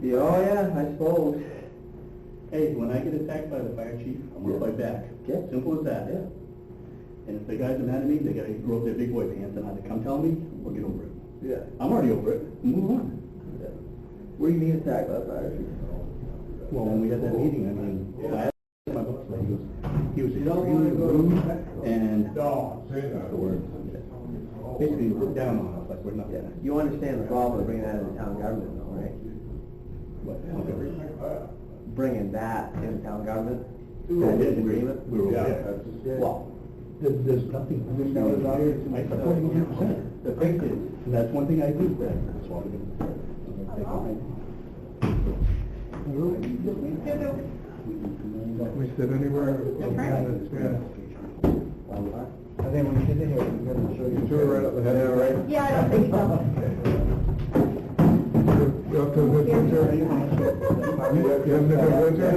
Yeah, oh yeah, I suppose. Hey, when I get attacked by the fire chief, I'm gonna fight back. Yeah. Simple as that. Yeah. And if the guys are mad at me, they gotta grow up their big boy pants and either come tell me or get over it. Yeah. I'm already over it. Move on. Yeah. What do you mean attacked by the fire chief? Well, when we had that meeting, I mean, I asked my boss, he was don't extremely wanna go to rude the- and No, say that. the word. Basically, we're down on us, like we're not. Yeah. You understand the problem of bringing that into town government though, right? What? Bringing that into town government? We That were disagreement? We were Yeah. there. Well, There's nothing. I support you 100%. The thing is, and that's one thing I do, that's why we're gonna. We sit anywhere. I think when you get in here, we're going to show you. Show it right up the head. Yeah, right? Yeah, I don't think so. You up to a good winter? You having a good winter?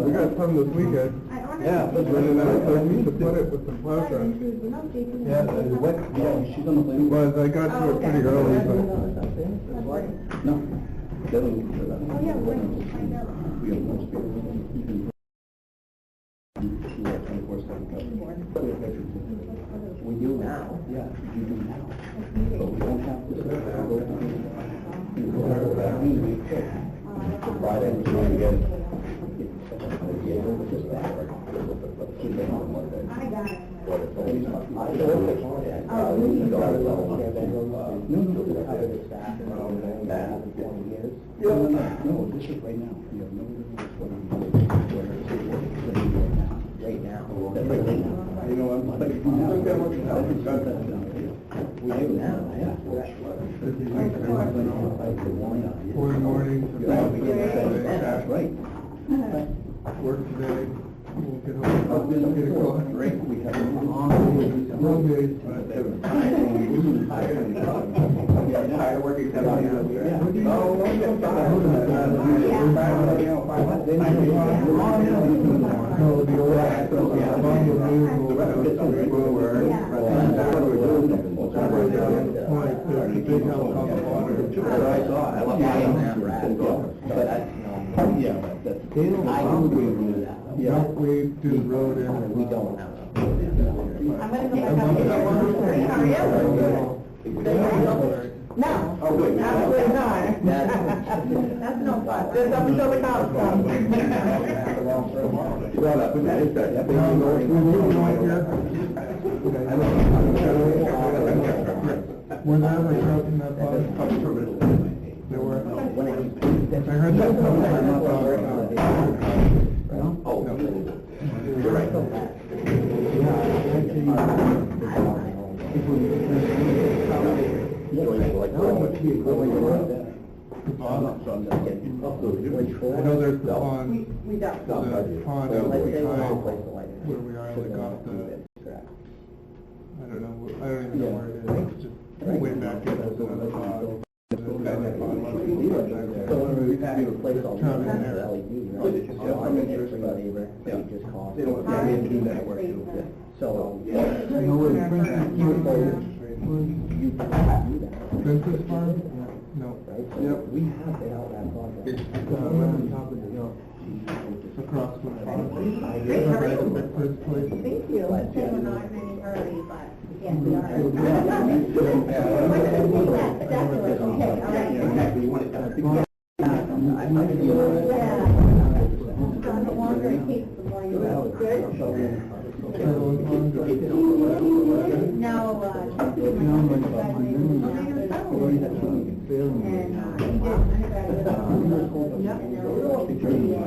We got some this weekend. Yeah. And then I need to put it with the plow truck. Yeah, she's on the plane. Well, I got to it pretty early, but. No. Definitely. Oh, yeah, when you find out. We have more space. You can. We have 24/7 coverage. We do now. Yeah, you do now. But we don't have to. Friday, we're trying to get. I got it. No, this is right now. You have no Right now. That's right now. You know, I'm like, we do now, yeah. For the morning. That's right. Work today. We'll get home. Get a call. Great, we have. Long days. Tired working 7 hours. No, the old, big helicopter water. Yeah, that's. I agree with that. Yeah, we do the road in. We don't have I'm gonna go back up to the 103. How are you? No. Oh, wait. Absolutely not. That's no fun. Just up until the cows come. Well, that is that. Were there ever trucks in that bus? There were. I heard that coming from my Oh, you're right. I know there's the pond. We don't. The pond out behind where we are, like off the, I don't know even know where it is, it's just way back in, there's another pond. So when we replace all the LED, They don't want to do that work too. So, You know where the Princess Farm? No. right? So Yep. we have it out that project. It's across from the farm. Great, how are you? This place. Thank you. We're not running early, but yes, we are. Definitely. Okay, all right. The longer it takes, the more you will. Good. Now,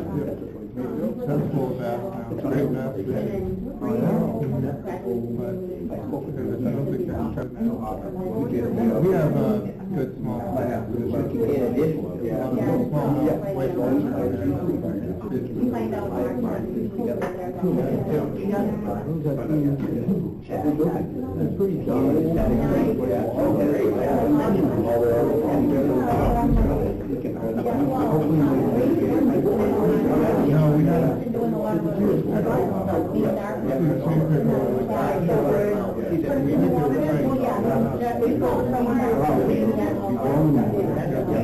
That's full of bass now. Great bass fishing. But I don't think they're cut now. We have a good small bass fishing. Small white ones. you find out more. It's pretty No, we have. Doing a lot of work. Yeah. we sold it somewhere.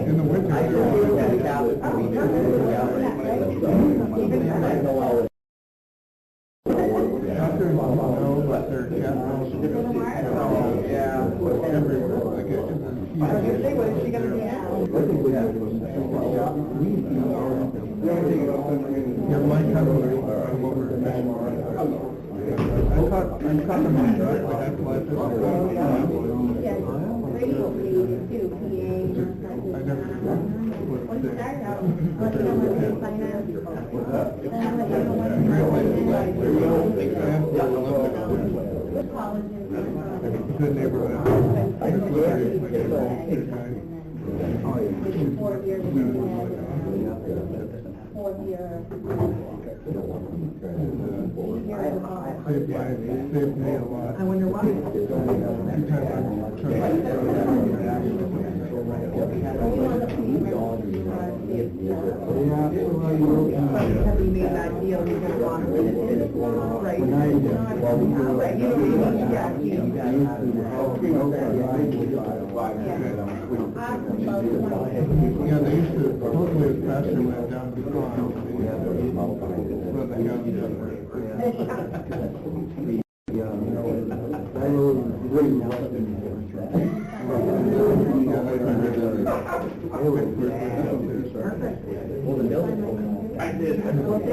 In the winter. After snow, but their chapters. Everywhere, like it is. What is she gonna do now? Yeah, my cousin come over and fish. I caught them on dry, but I fly fish. I never knew what to say. Good neighborhood. Saved me a lot. I wonder why. Have you made that deal, you're gonna want to win it, right? Right, you don't need much, Yeah, they used to, totally as pasture went down to the pond, they used to run the cows down there. I did.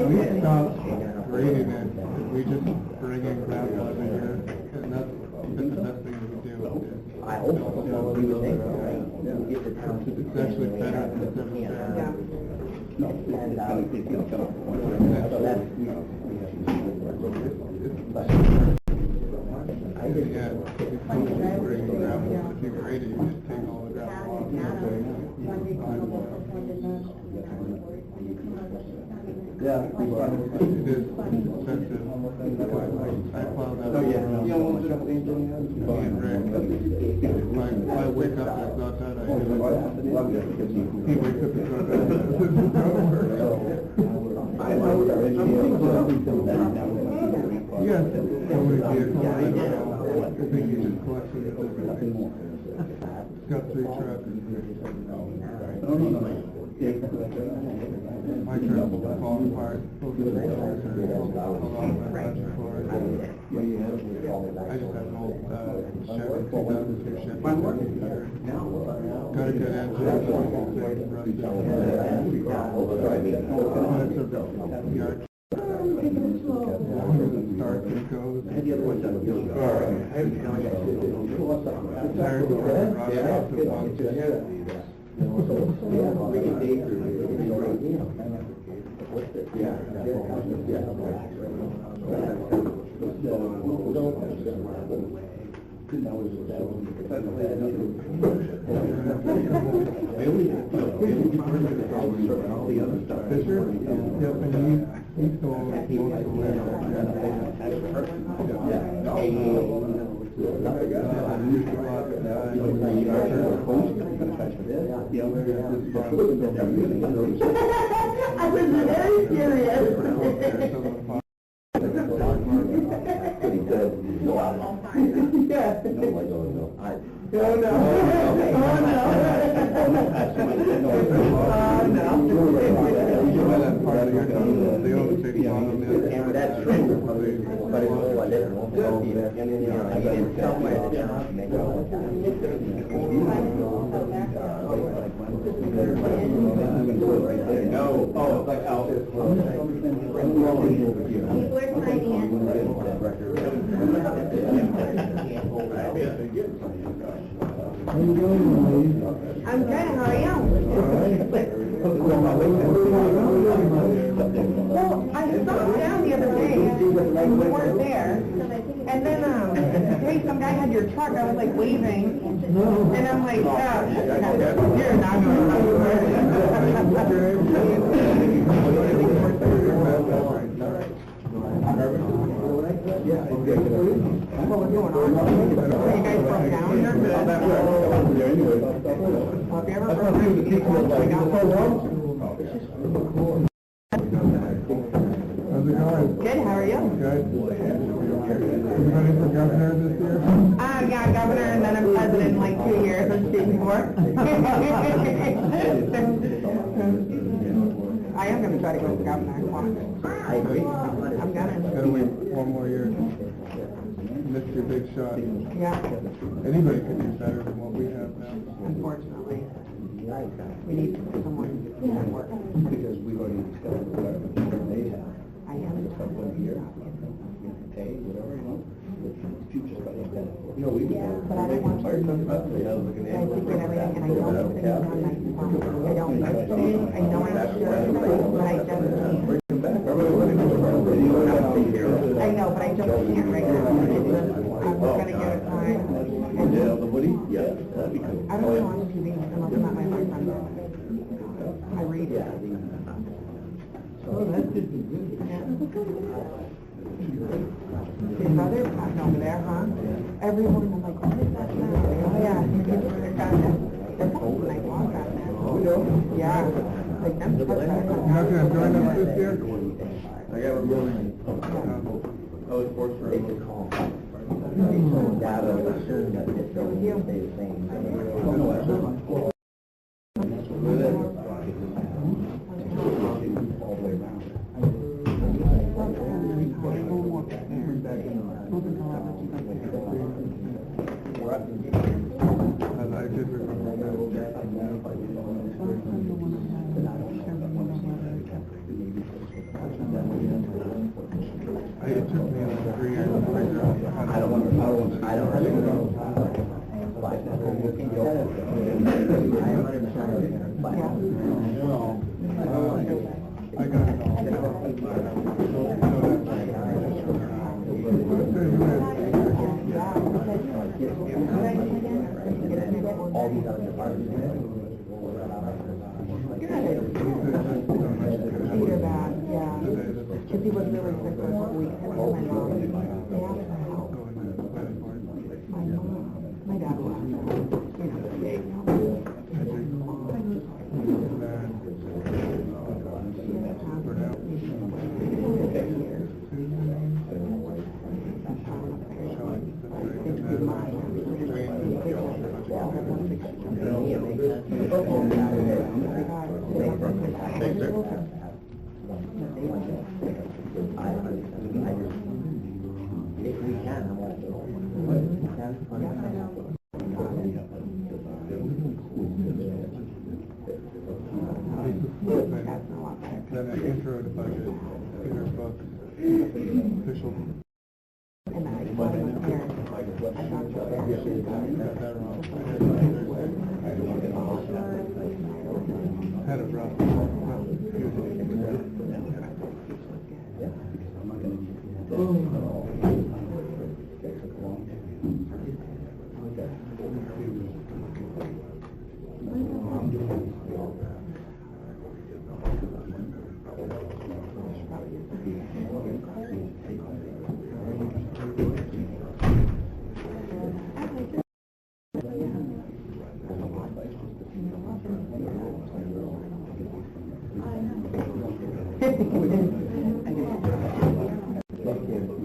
We stopped grading it, we just bring in gravel every year, and that's the best thing we do. I hope so. It's actually better than it's ever been. Yeah, it's totally bringing gravel, if you grade it, you just take all the gravel off. Yeah. It is expensive. I plowed that. Oh, yeah. Me and Rick. If I wake up and it's not done, he wakes up and it's not done. Yes, so many vehicles, I think he just collects it. He's got 3 trucks. My truck falls apart. Both of the doors are all on my garage floor. I just have an old Chevy 2002 Chevy. Got a good engine. It's a yard. Starts and goes. Tires are rotted off the bunks. Fisher? Yep, and he sold most of the land. I was very serious. Pretty good. Yeah. No, no. That's true. But it's all I didn't know. You know, I didn't tell my no. Oh, like out. How you doing, lady? I'm good, how are you? Well, I stopped down the other day, and you weren't there, and then, hey, some guy had your truck, I was like waving, and I'm like, yeah, you're not going What's going on? Are you guys from down here? Have you ever broken How's it going? Good, how are you? Good. ready for governor this year? Yeah, governor, and then I'm president in like 2 years, I'm shooting for. I am gonna try to go for governor, I agree. I'm gonna. Gotta wait 1 more year. Missed your big shot. Yeah. Anybody could do better than what we have now. Unfortunately. We need someone that works. Because we've already discussed what they have. I am. One year, pay, whatever, you know, the future stuff like that. You know, we. Yeah, but I don't want to. I secret everything, and I don't think it's on my phone. I don't like to. I know I should, but I just can't. I know, but I just can't right now. I'm gonna give it time. And Yeah, that'd be cool. I don't go on TV unless I'm at my boyfriend. I read it. Oh, that's just good. His brother's passing over there, huh? Everyone, I'm like, what is that now? Oh, yeah, they're cold when I walk out there. Yeah. Like, them trucks are You're not gonna join us this year? I got a really, I was forced for a call. Data, assume that it's going to stay the same. All the way around. And I did remember that. It took me like 3 years to figure out how to. I don't know. I got it all. All these other departments. Either bad, yeah. Because he was really sick for a couple weeks. Him and my mom, they asked for help. My dad was, big. If we can, I want to. Then an intro to budget, inner books, official. And then I told him his parents, I got your parents. Got that wrong. Had it rough.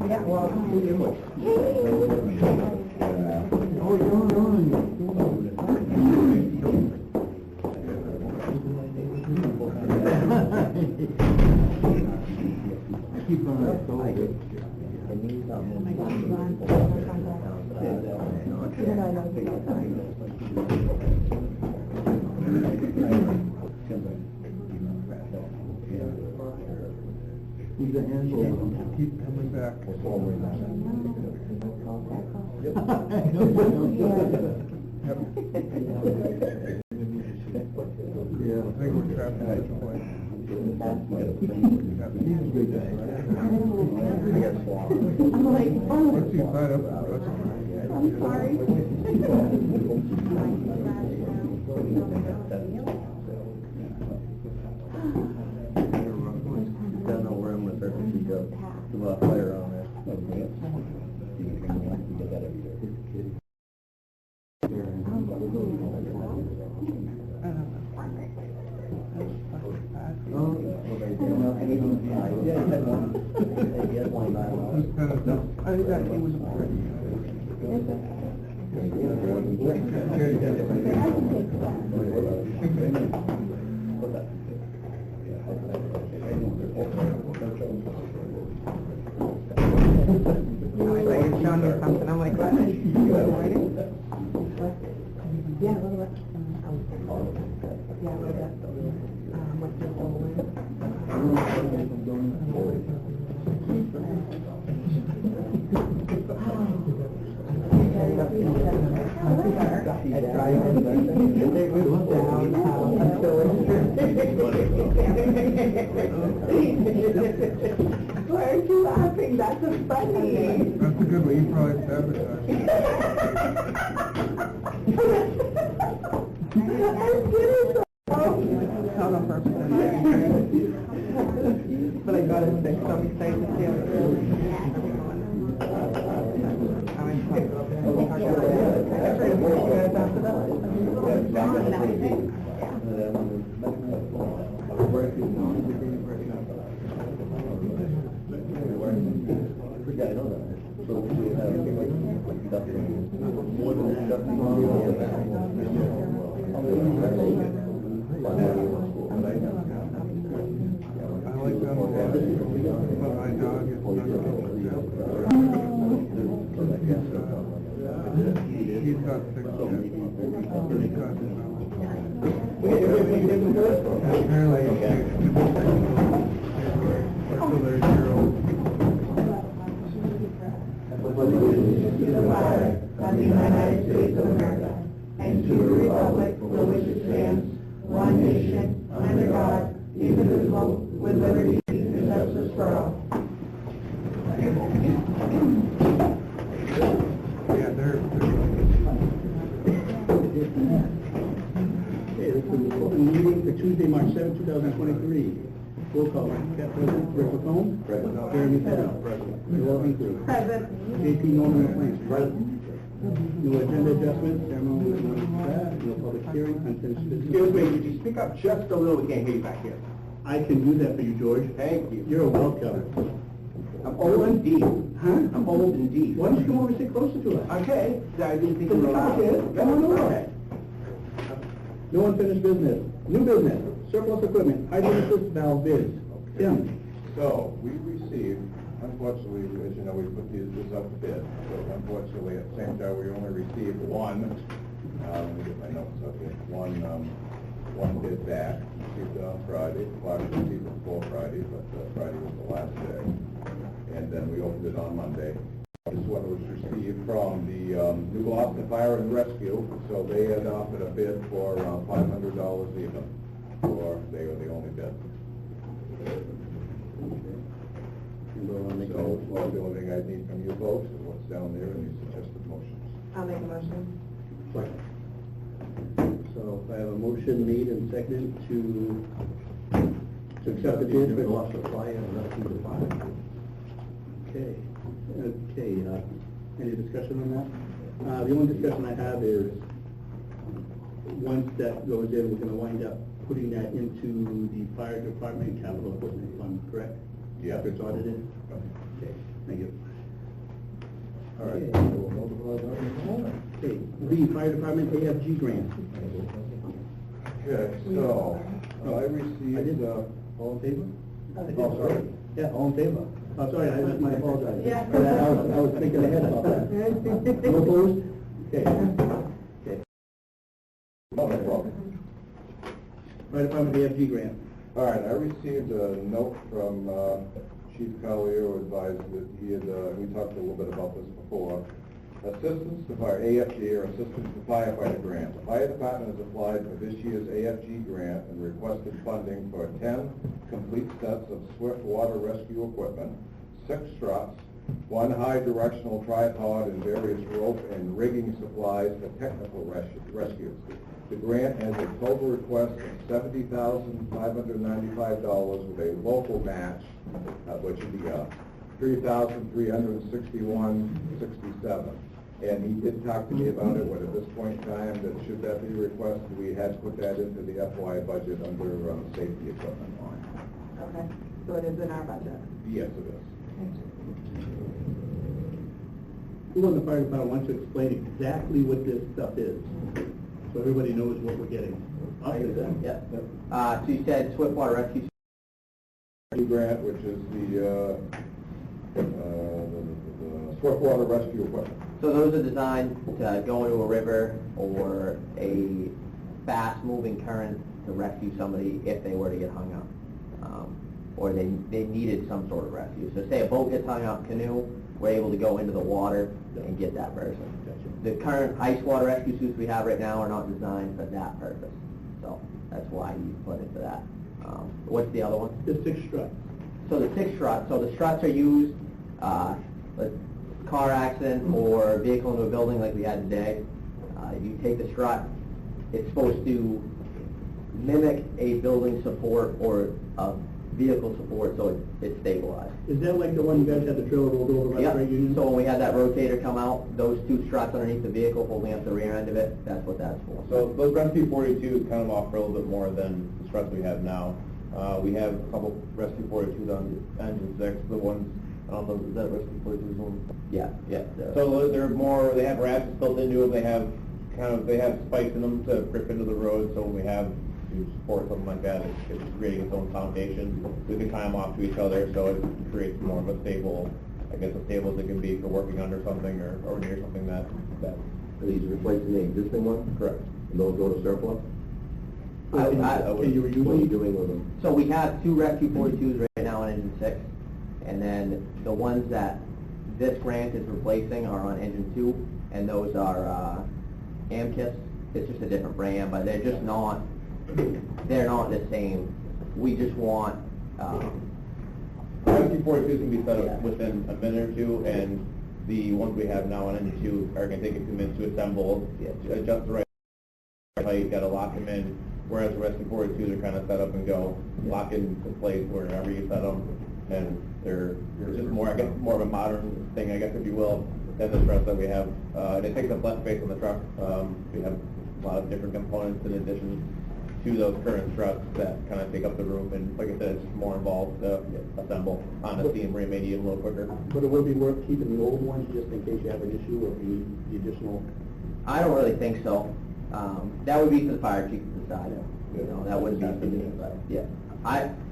Yeah, well, Keep on it, so He's a handful. Keep coming back. Yeah. I think we're trapped at this point. He's a good guy. I'm like, oh, Once you sign up for the budget, I'm sorry. Don't know where I'm with her, she goes, a lot of fire on there. Yeah, he had one. He had one. I think that he was pretty. I thought you were showing me something, I'm like, what? Yeah, what about, what's the Why aren't you laughing? That's funny. That's a good one, you probably sabotaged it. I'm kidding. Not on purpose. But I got it fixed, I'm excited to see how it goes. He's got 6 kids. Apparently, Of the United States of America, and to the republic for which it stands, one nation, under God, indivisible, with liberty and justice for all. yeah, they're Okay, this is the open meeting for Tuesday, March 7, 2023. Roll call. Cap President, Rick McComb. Present. Jeremy Fennell. Present. Joel Hinckley. Present. JP Norman LaPlante. Present. No agenda adjustments, ceremony, no public hearing, unfinished business. Excuse me, could you speak up just a little? We can't hear you back here. I can do that for you, George. Thank you. You're welcome. I'm old indeed. Huh? I'm old indeed. Why don't you come over and sit closer to us? Okay, I didn't think you Come were on, allowed. kid. Come on over. Okay. No unfinished business. New business, surplus equipment, hydrant assist valve bids. Tim? So, we received, unfortunately, as you know, we put this up to bid, so unfortunately, at the same time, we only received one, let me get my notes up here, one bid back, received it on Friday, Clark received it before Friday, but Friday was the last day, and then we opened it on Monday. This is what was received from the New Gloucester Fire and Rescue, so they had offered a bid for around $500 even, or they were the only bid. So, the only thing I need from you folks is what's down there and these suggested motions. I'll make a motion. So I have a motion made and seconded to accept the bid for loss of fire and rescue the fire. Okay, any discussion on that? The only discussion I have is, once that goes in, we're gonna wind up putting that into the fire department capital equipment fund, correct? Yeah. If it's audited? Okay, thank you. All right. Okay, the fire department AFG grant. Okay, so, I received, All in favor? oh, sorry. Yeah, all in favor. Oh, sorry, I apologize. Yeah. I was thinking ahead about that. No opposed? Okay. Okay. No problem. Fire department AFG grant. All right, I received a note from Chief Collier, who advised that he had, we talked a little bit about this before. Assistance to fire, AFG, or Assistance to Firefighter Grant. The fire department has applied for this year's AFG grant and requested funding for 10 complete sets of swift water rescue equipment, 6 struts, 1 high directional tripod, and various rope and rigging supplies for technical rescues. The grant has a total request of $70,595 with a local match, which would be $3,361.67. And he did talk to me about it, what at this point in time, that should that be requested, we had to put that into the FY budget under safety equipment line. Okay. So it is in our budget. Yes, it is. Who on the fire department wants to explain exactly what this stuff is? So everybody knows what we're getting. Austin? Yeah. So you said Swiftwater Rescue. Grant, which is the Swiftwater Rescue Equipment. So those are designed to go into a river or a fast-moving current to rescue somebody if they were to get hung up. Or they needed some sort of rescue. So say a boat gets hung up, canoe, we're able to go into the water and get that person. The current ice water rescue suits we have right now are not designed for that purpose. So that's why you put it for that. What's the other one? The 6 struts. So the 6 struts, so the struts are used, a car accident or vehicle into a building like we had today. You take the strut, it's supposed to mimic a building support or a vehicle support, so it's stabilized. Is that like the one you guys had the trailer rolled over by the freight union? So when we had that rotator come out, those 2 struts underneath the vehicle holding up the rear end of it, that's what that's for. So those Rescue 42s kind of offer a little bit more than the struts we have now. We have a couple Rescue 42s on engine 6, the ones, I don't know, is that Rescue 42s one? Yeah. So they're more, they have ratchets built into them, they have spikes in them to grip into the road, so when we have to support something like that, it's creating its own foundation. We can tie them off to each other, so it creates more of a stable, I guess, as stable as it can be for working under something or near something that. Are these replacing the existing ones? Correct. And those go to surplus? Can you reuse What are you them? doing with them? So we have 2 Rescue 42s right now on engine 6, and then the ones that this grant is replacing are on engine 2, and those are AMKIS. It's just a different brand, but they're just not, they're not the same. We just want, Rescue 42s can be set up within a minute or 2, and the ones we have now on engine 2 are going to take a few minutes to assemble, adjust the right height, you got to lock them in, whereas the Rescue 42s are kind of set up and go, lock into place wherever you set them, and they're just more, I guess, more of a modern thing, I guess, if you will, than the trucks that we have. And it takes up less space on the truck. We have a lot of different components in addition to those current trucks that kind of take up the room, and like I said, it's more involved to assemble on a steam where you may need it a little quicker. But it would be worth keeping the old ones just in case you have an issue or if you need the additional. I don't really think so. That would be for the fire chief to decide. You know, that wouldn't be for me, but yeah.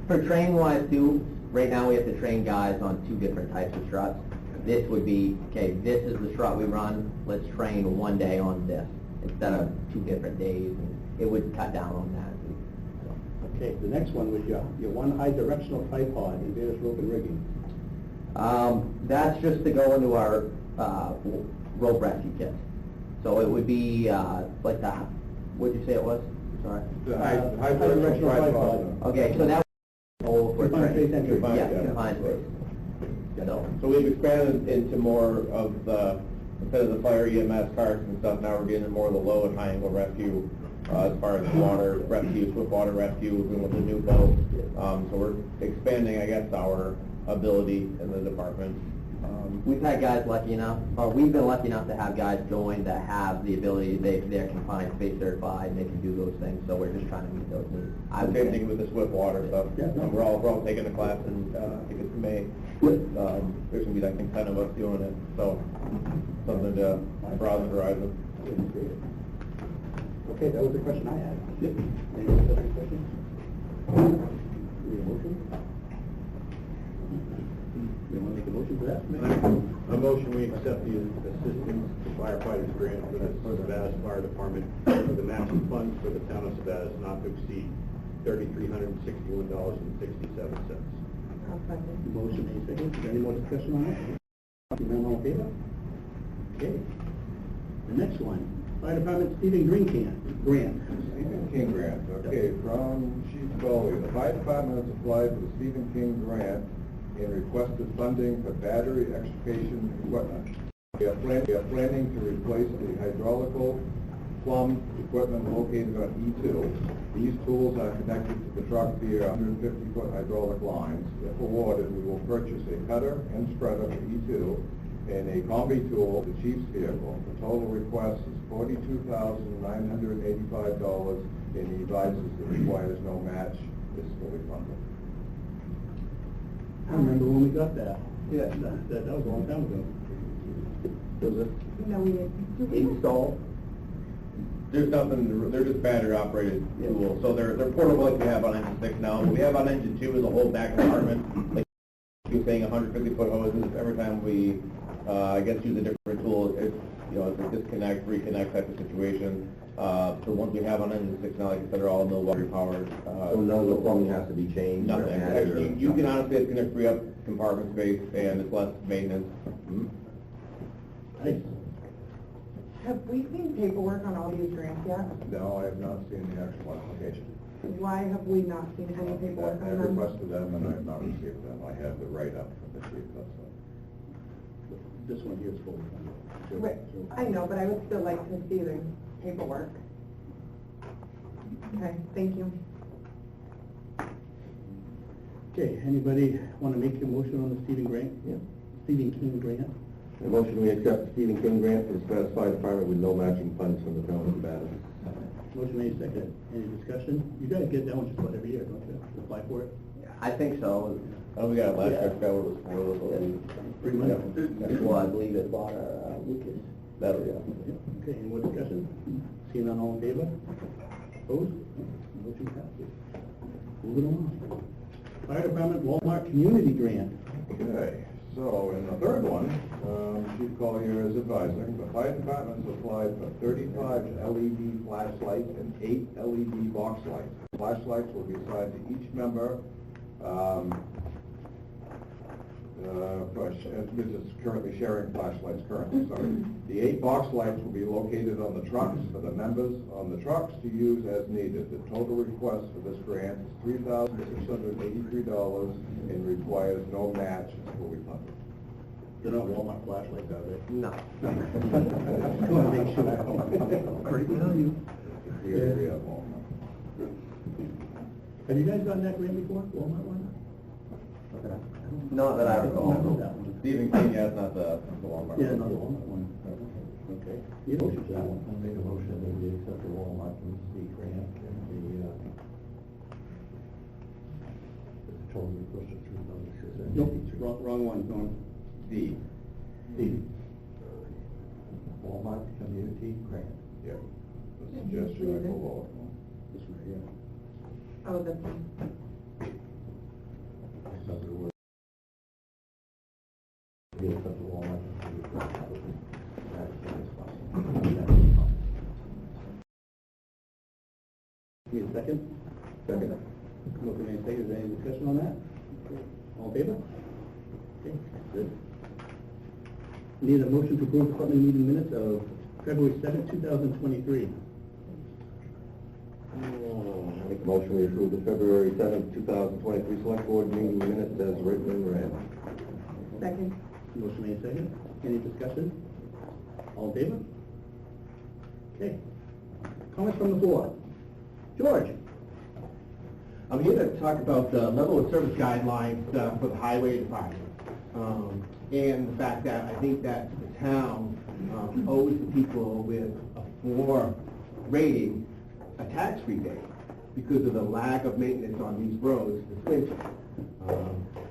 For training wise too, right now we have to train guys on 2 different types of struts. This would be, okay, this is the strut we run, let's train one day on this instead of 2 different days. And it would cut down on that. Okay, the next one was your one high directional tripod and various rope and rigging. That's just to go into our rope rescue kits. So it would be like the, what did you say it was? Sorry. The high directional tripod. Okay, so that would for Confined space training. entry. Yeah, confined space. So we've expanded into more of the, instead of the fire EMS carts and stuff, now we're getting into more of the low and high angle rescue, as far as water rescue, swift water rescue, with the new boat. So we're expanding, I guess, our ability in the department. We've had guys lucky enough, or we've been lucky enough to have guys join that have the ability, they're confined space certified, and they can do those things, so we're just trying to meet those needs. Same thing with the swift water stuff. We're all taking the class, and I think it's May. There's going to be, I think, 10 of us doing it, so something to broaden the horizon. Okay, that was the question I had. Yep. Any other questions? Need a motion? You want to make a motion for that? A motion, we accept the assistance to firefighters grant for the Sabattus Fire Department for the matching funds for the town of Sabattus not to exceed $3,361.67. Motion made second. Is there any more discussion on that? None, all in favor? Okay. The next one, Fire Department Stephen Green grant. Stephen King grant, okay, from Chief Collier. The fire department has applied for the Stephen King grant and requested funding for battery extrication equipment. We are planning to replace the hydraulical plumb equipment located on E2. These tools are connected to the truck via 150-foot hydraulic lines. If awarded, we will purchase a cutter and spreader for E2 and a combi tool for the chief's vehicle. The total request is $42,985, and he advises that requires no match. Is fully funded. I remember when we got that. Yeah. That was a long time ago. Was it No, we didn't. installed? There's nothing, they're just battery operated tools, so they're portable like we have on engine 6 now. What we have on engine 2 is a whole back compartment, like you're saying 150-foot hoses. Every time we, I guess, use a different tool, it's, you know, it's a disconnect, reconnect type of situation. The ones we have on engine 6 now, like I said, are all no battery powered. So none of the plumbing has to be changed? or Nothing. added, or- You can honestly, it's gonna free up compartment space and it's less maintenance. Nice. Have we seen paperwork on all these grants yet? No, I have not seen the actual application. Why have we not seen any paperwork I on them? requested them and I have not received them. I have the write-up from the chief, that's all. This one here is full. Right, I know, but I would still like to see the paperwork. Okay, thank you. Okay, anybody want to make a motion on the Stephen Grant? Yeah. Stephen King Grant? A motion, we accept the Stephen King grant for the Sabattus Fire Department with no matching funds from the town of Sabattus. Motion made second. Any discussion? You guys get that one just about every year, don't you? Apply for it? I think so. Oh, we got it last year, I forgot what it was for. Pretty much. Well, I believe it bought our Lucas. That'll be Okay, any more discussion? Seeing none, all in favor? Opposed? Motion passes. Moving on. Fire Department Walmart Community Grant. Okay, so in the third one, Chief Collier is advising, the fire department has applied for 35 LED flashlights and 8 LED box lights. Flashlights will be assigned to each member, this is currently sharing flashlights currently, sorry. The 8 box lights will be located on the trucks for the members on the trucks to use as needed. The total request for this grant is $3,683 and requires no match. It's fully funded. They're not Walmart flashlights, are they? No. Just want to make sure. Great value. Here, Walmart. Have you guys gotten that grant before, Walmart one? Not that I recall. That one. Stephen King, yeah, it's not the Walmart. Yeah, not the Walmart one. Okay. Need a motion for that one? I'll make a motion that we accept the Walmart community grant and the total request of $3,683. Nope, wrong one, Norm. D. Walmart community grant. Yeah. The suggestion I go along. This one here. Oh, this one. So the word. We accept the Walmart community grant. Need a second? Second. Motion made second. Is there any discussion on that? All in favor? Okay, good. Need a motion to approve department meeting minutes of February 7th, 2023. Make a motion, we approve the February 7th, 2023 Select Board meeting minutes as written and read. Second. Motion made second. Any discussion? All in favor? Okay. Comments from the board? George? I'm here to talk about the level of service guidelines for the highway department. And the fact that I think that the town owes the people with a 4 rating a tax rebate because of the lack of maintenance on these roads this winter.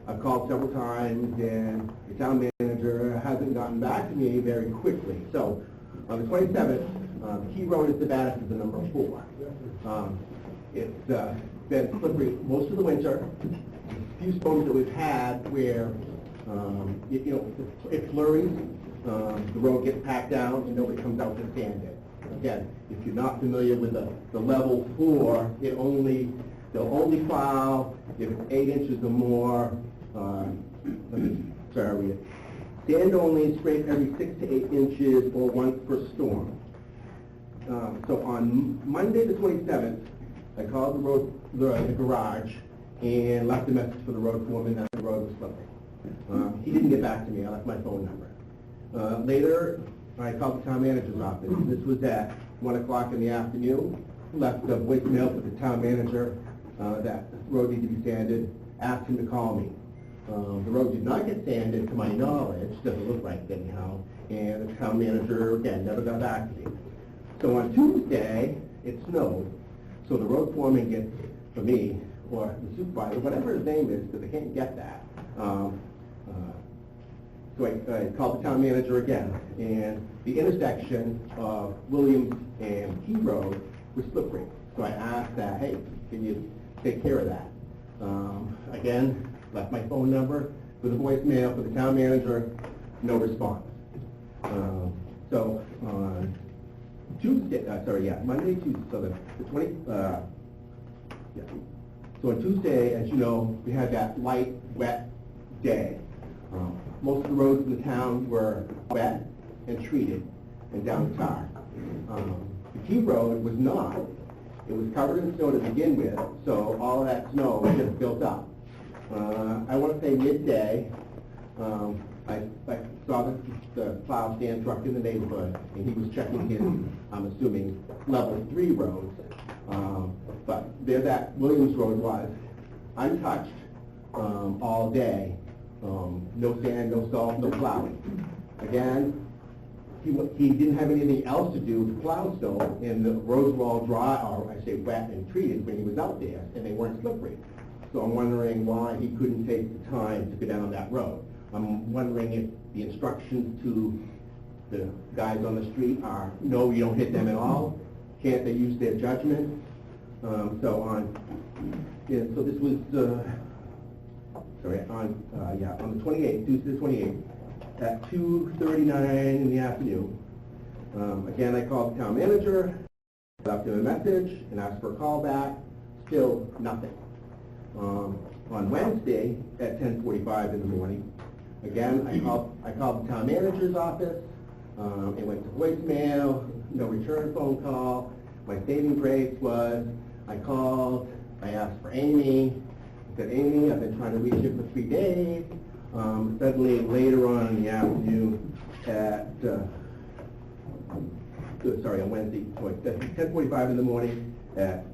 I've called several times and the town manager hasn't gotten back to me very quickly. So on the 27th, the key road is Sabattus is the number 4. It's been slippery most of the winter. A few storms that we've had where, it flurries, the road gets packed down and nobody comes out to sand it. Again, if you're not familiar with the level 4, they'll only plow if it's 8 inches or more. Sand only scrape every 6 to 8 inches or once per storm. So on Monday the 27th, I called the garage and left a message for the road foreman that the road was slipping. He didn't get back to me. I left my phone number. Later, I called the town manager's office. This was at 1 o'clock in the afternoon. Left a voicemail for the town manager that the road needed to be sanded. Asked him to call me. The road did not get sanded, to my knowledge. Doesn't look like it anyhow. And the town manager, again, never got back to me. So on Tuesday, it snowed. So the road foreman gets, for me, or the supervisor, whatever his name is, because I can't get that, So I called the town manager again, and the intersection of Williams and Key Road was slippery. So I asked that, hey, can you take care of that? Again, left my phone number with a voicemail for the town manager, no response. So on Tuesday, Monday, Tuesday, so the 20, So on Tuesday, as you know, we had that light, wet day. Most of the roads in the town were wet and treated and down to tar. The Key Road was not. It was covered in snow to begin with, so all of that snow was just built up. I want to say midday, I saw the plow stand truck in the neighborhood, and he was checking his, I'm assuming, level 3 roads. But there that Williams Road was, untouched all day. No sand, no salt, no plowing. Again, he didn't have anything else to do to plow snow, and the roads were all dry, or I say wet and treated when he was out there, and they weren't slippery. So I'm wondering why he couldn't take the time to go down that road. I'm wondering if the instructions to the guys on the street are, no, you don't hit them at all. Can't they use their judgment? So this was, on the 28th, Tuesday the 28th, at 2:39 in the afternoon. Again, I called the town manager, left him a message, and asked for a call back. Still nothing. On Wednesday at 10:45 in the morning, again, I called the town manager's office. It went to voicemail, no return phone call. My saving grace was, I called, I asked for Amy. I said, Amy, I've been trying to reach you for 3 days. Suddenly, later on in the afternoon at, on Wednesday, 10:45 in the morning, at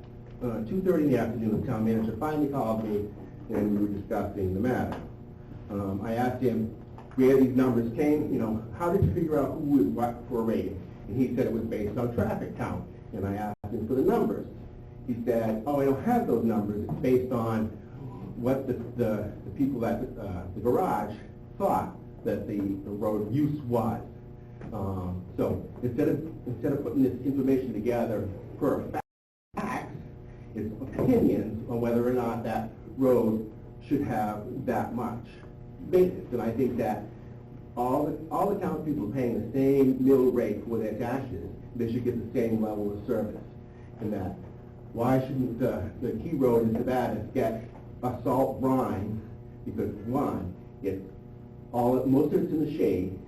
2:30 in the afternoon, the town manager finally called me, and we were discussing the matter. I asked him where these numbers came, how did you figure out who was what for a rating? And he said it was based on traffic count. And I asked him for the numbers. He said, oh, I don't have those numbers. It's based on what the people at the garage thought that the road use was. So instead of putting this information together per facts, it's opinions on whether or not that road should have that much maintenance. And I think that all the townspeople are paying the same mill rate for their dashes. They should get the same level of service. And that why shouldn't the Key Road in Sabattus get a salt brine? Because one, most of it's in the shade.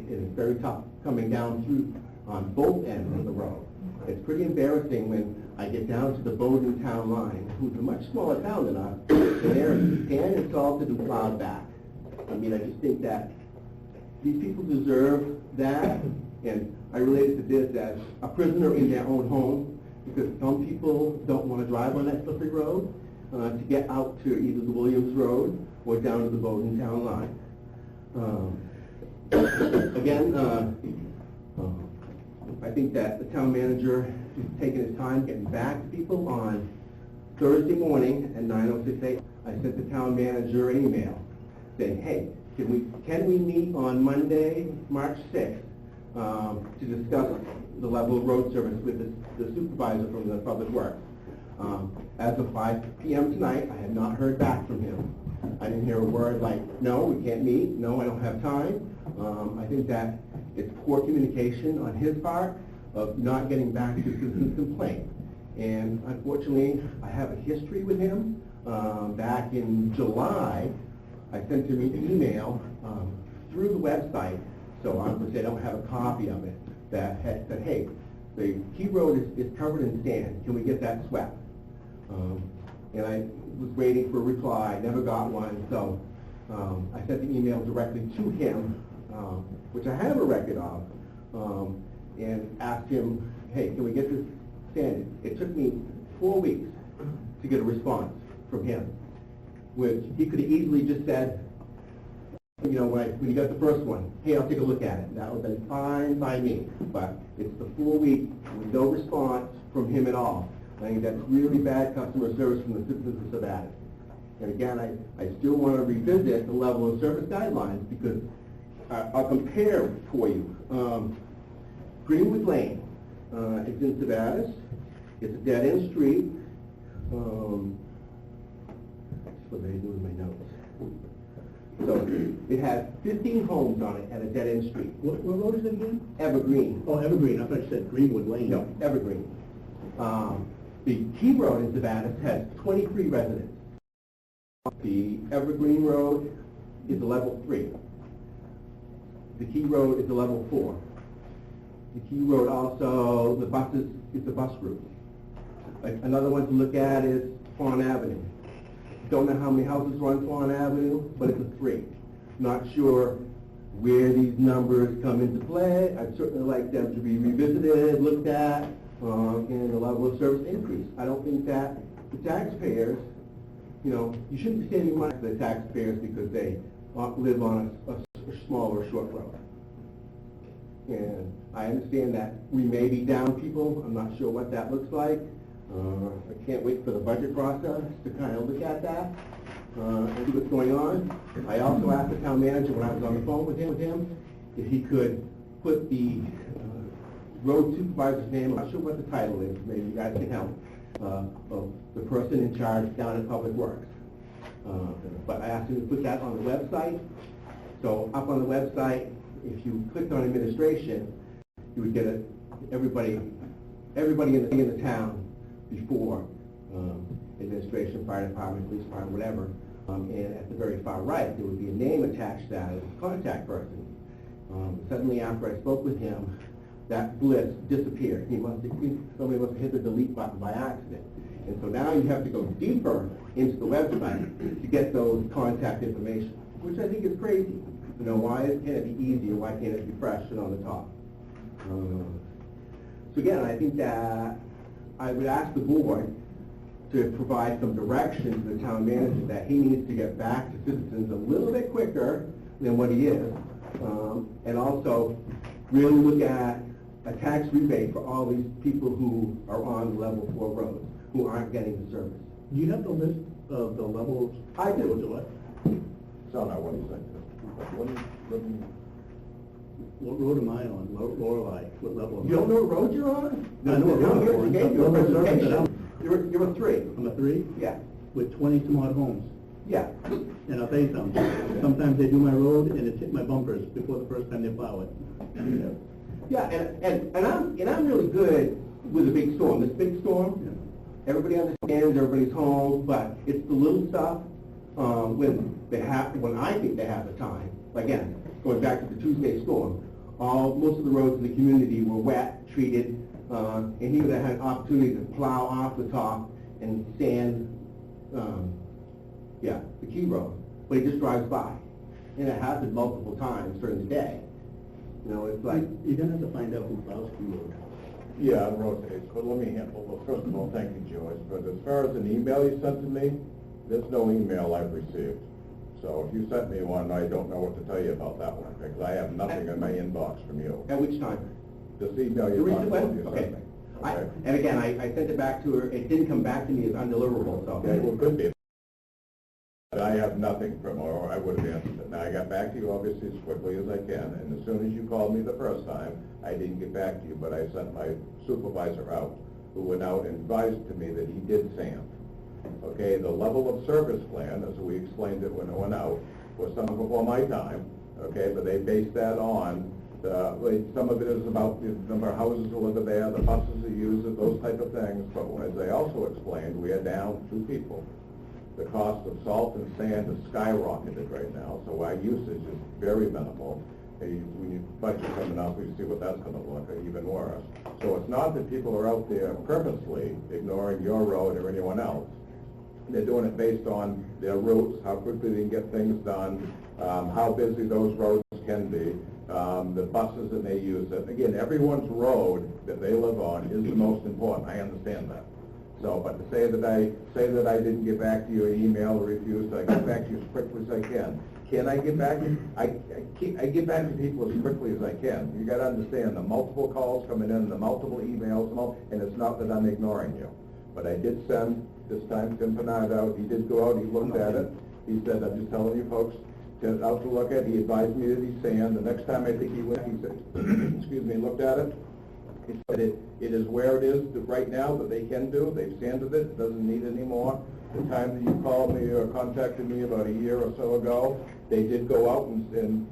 It's very tough coming down through on both ends of the road. It's pretty embarrassing when I get down to the Bowden town line, who's a much smaller town than us, and they're sand and salted and plowed back. I mean, I just think that these people deserve that, and I relate it to this as a prisoner in their own home, because some people don't want to drive on that slippery road to get out to either the Williams Road or down to the Bowden town line. I think that the town manager is taking his time getting back to people. On Thursday morning at 9:06 a.m., I sent the town manager an email saying, hey, can we meet on Monday, March 6th, to discuss the level of road service with the supervisor from the Public Works. As of 5 p.m. tonight, I have not heard back from him. I didn't hear a word like, no, we can't meet, no, I don't have time. I think that it's poor communication on his part of not getting back to citizens' complaint. And unfortunately, I have a history with him. Back in July, I sent him an email through the website, so I'm going to say I don't have a copy of it, that had said, hey, the Key Road is covered in sand. Can we get that swept? And I was waiting for a reply, never got one, so I sent the email directly to him, which I have a record of, and asked him, hey, can we get this sanded? It took me 4 weeks to get a response from him, which he could have easily just said, when you got the first one, hey, I'll take a look at it. That would have been fine by me. But it's the 4 week with no response from him at all. I think that's really bad customer service from the citizens of Sabattus. And again, I still want to revisit the level of service guidelines because I'll compare for you. Greenwood Lane, it's in Sabattus. It's a dead-end street. What did I do with my notes? So it has 15 homes on it at a dead-end street. What road is it again? Evergreen. Oh, Evergreen, I thought you said Greenwood Lane. No, Evergreen. The Key Road in Sabattus has 23 residents. The Evergreen Road is a level 3. The Key Road is a level 4. The Key Road also, the buses, is a bus route. Like another one to look at is Fawn Avenue. Don't know how many houses are on Fawn Avenue, but it's a 3. Not sure where these numbers come into play. I'd certainly like them to be revisited, looked at, and the level of service increase. I don't think that the taxpayers, you shouldn't be saving money for the taxpayers because they live on a small or short road. And I understand that we may be down people. I'm not sure what that looks like. I can't wait for the budget process to kind of look at that and see what's going on. I also asked the town manager when I was on the phone with him if he could put the road supervisor's name, I'm not sure what the title is, maybe you guys can help, of the person in charge down at Public Works. But I asked him to put that on the website. So up on the website, if you clicked on administration, you would get everybody in the town before administration, fire department, police department, whatever. And at the very far right, there would be a name attached to that as a contact person. Suddenly after I spoke with him, that bliss disappeared. Somebody must have hit the delete button by accident. And so now you have to go deeper into the website to get those contact information, which I think is crazy. Why can't it be easier? Why can't it be fresh and on the top? So again, I think that I would ask the board to provide some direction to the town manager that he needs to get back to citizens a little bit quicker than what he is, and also really look at a tax rebate for all these people who are on level 4 roads, who aren't getting the service. Do you have the list of the levels? I do. What? It's on our website. What road am I on? Lorelei, what level? You don't know what road you're on? I know what road I'm on. Gave you a Level of service that presentation. You're a 3. I'm a 3? Yeah. With 20 some odd homes. Yeah. And I'll tell you something, sometimes they do my road and it's hit my bumpers before the first time they plow it. Yeah, and I'm really good with a big storm. This big storm, everybody understands, everybody's home, but it's the little stuff when I think they have the time. Again, going back to the Tuesday storm, most of the roads in the community were wet, treated, and he would have had an opportunity to plow off the top and sand, the Key Road, but he just drives by. And it happened multiple times during the day. It's like... You're going to have to find out who plows Key Road. Yeah, on rotates, but let me handle, well, first of all, thank you, Joyce, but as far as an email you sent to me, there's no email I've received. So if you sent me one, I don't know what to tell you about that one, because I have nothing in my inbox from you. At which time? This email you The recent one? sent Okay. me. Okay. And again, I sent it back to her. It didn't come back to me as undeliverable, so... Okay, well, it could be. But I have nothing from her, or I would have answered it. Now, I got back to you, obviously, as quickly as I can, and as soon as you called me the first time, I didn't get back to you, but I sent my supervisor out, who went out and advised to me that he did sand. Okay, the level of service plan, as we explained it when it went out, was some before my time, okay, but they based that on, some of it is about the number of houses that live there, the buses that use it, those type of things, but as they also explained, we are down 2 people. The cost of salt and sand has skyrocketed right now, so our usage is very minimal. When you budget coming up, we see what that's going to look like, even worse. So it's not that people are out there purposely ignoring your road or anyone else. They're doing it based on their routes, how quickly they can get things done, how busy those roads can be, the buses that they use. Again, everyone's road that they live on is the most important. I understand that. So, but to say that I didn't get back to your email or refused, I get back to you as quickly as I can. Can I get back? I get back to people as quickly as I can. You got to understand the multiple calls coming in, the multiple emails, and it's not that I'm ignoring you. But I did send this time, Tim Bernard out, he did go out, he looked at it, he said, I'm just telling you folks, get out to look at it, he advised me that he's sand, the next time I think he went, he said, excuse me, looked at it, he said it is where it is right now that they can do, they've sanded it, doesn't need any more. The time that you called me or contacted me about a year or so ago, they did go out and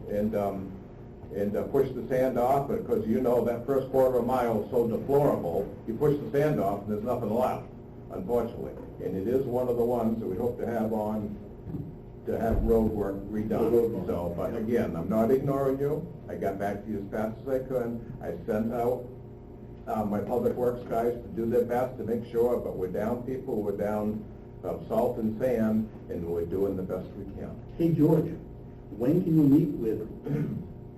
push the sand off, because you know that first quarter mile is so deplorable, you push the sand off and there's nothing left, unfortunately. And it is one of the ones that we hope to have road work redone. So, but again, I'm not ignoring you. I got back to you as fast as I could. I sent out my public works guys to do their best to make sure, but we're down people, we're down salt and sand, and we're doing the best we can. Hey, George, when can you meet with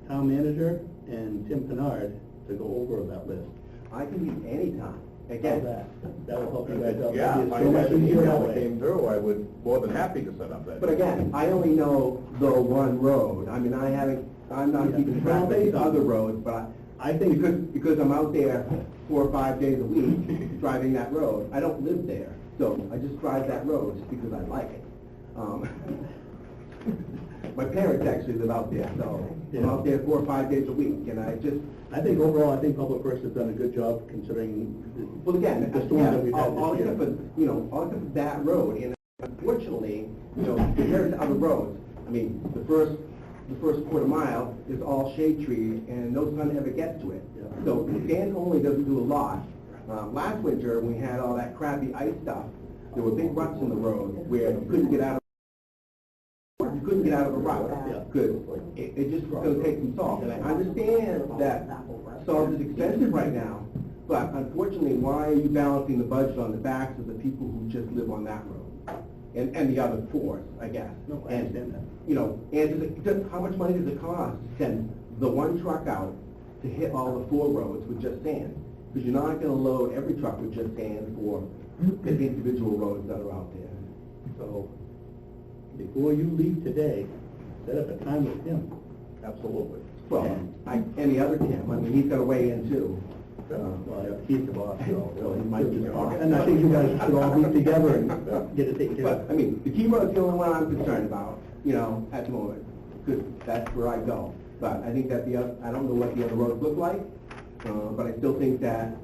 town manager and Tim Bernard to go over that list? I can meet anytime. Again, Again, that will help you guys out. Yeah, It's if I so much had an easier email that that way. came through, I would more than happy to set up that. but again, I only know the one road. I mean, I'm not keeping track of these other roads, but I think because I'm out there 4 or 5 days a week driving that road, I don't live there. So I just drive that road just because I like it. My parents actually live out there, so I'm out there 4 or 5 days a week, and I think overall, I think Public Works has done a good job considering well, again, the storm that we've had all this year. except for, all except for that road, and unfortunately, compared to other roads, I mean, the first quarter mile is all shade trees, and no sun ever gets to it. Yeah. So sand only doesn't do a lot. Last winter, when we had all that crappy ice stuff, there were big ruts in the road where you couldn't get out of a rut, because it just was going to take some salt. And I understand that salt is expensive right now, but unfortunately, why are you balancing the budget on the backs of the people who just live on that road? And the other 4, I guess. No, I understand that. And how much money does it cost to send the one truck out to hit all the 4 roads with just sand? Because you're not going to load every truck with just sand for the individual roads that are out there. So, before you leave today, set up a time with him. Absolutely. Well, any other Tim, I mean, he's got to weigh in too. Well, he's the boss, so Well, he might be the boss. And I think you guys should all meet together and get it taken care But, of. I mean, the key road's the only one I'm concerned about, at the moment, because that's where I go. But I think that I don't know what the other roads look like, but I still think that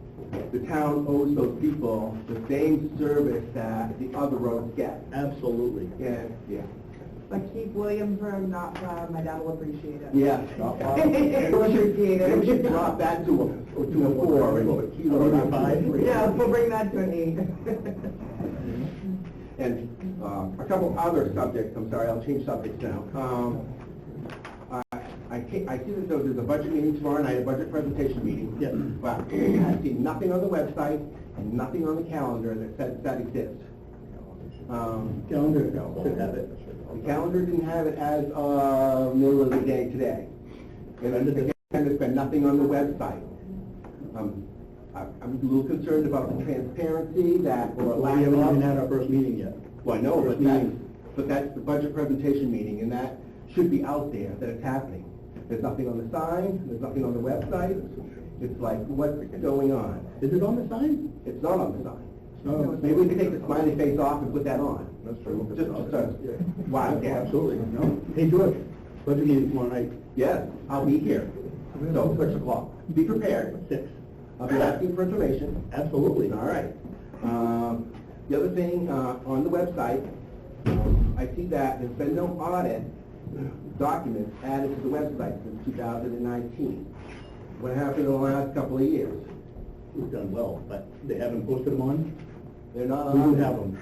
the town owes those people the same service that the other roads get. Absolutely. Yeah. Like keep Williams Road not plowed, my dad will appreciate it. Yeah. We should drop that to a 4 and put Kilo Maybe a down to 5? 3. Yeah, we'll bring that to an 8. And a couple other subjects, I'm sorry, I'll change subjects now. I see that there's a budget meeting tomorrow night, a budget presentation meeting. Yes. But I see nothing on the website and nothing on the calendar that says that exists. Calendar should have it. The calendar didn't have it as of middle of the day today. And again, there's been nothing on the website. I'm a little concerned about the transparency that, or We lack haven't even of. had our first meeting yet. Well, I know, First but that's the budget presentation meeting, and that should be out there, that it's happening. There's nothing on the sign, there's nothing on the website. It's like, what's going on? Is it on the sign? It's not on the sign. No. Maybe we can take the smiley face off and put that on. That's true. Just wow, yeah. Absolutely. No. Hey, George, budget meeting tomorrow night, Yes, I'll be here. So, 6 o'clock. Be prepared. 6. I'll be asking for information. Absolutely. All right. The other thing, on the website, I see that there's been no audit documents added to the website since 2019. What happened in the last couple of years? We've done well, but they haven't posted them on. They're not We on. do have them.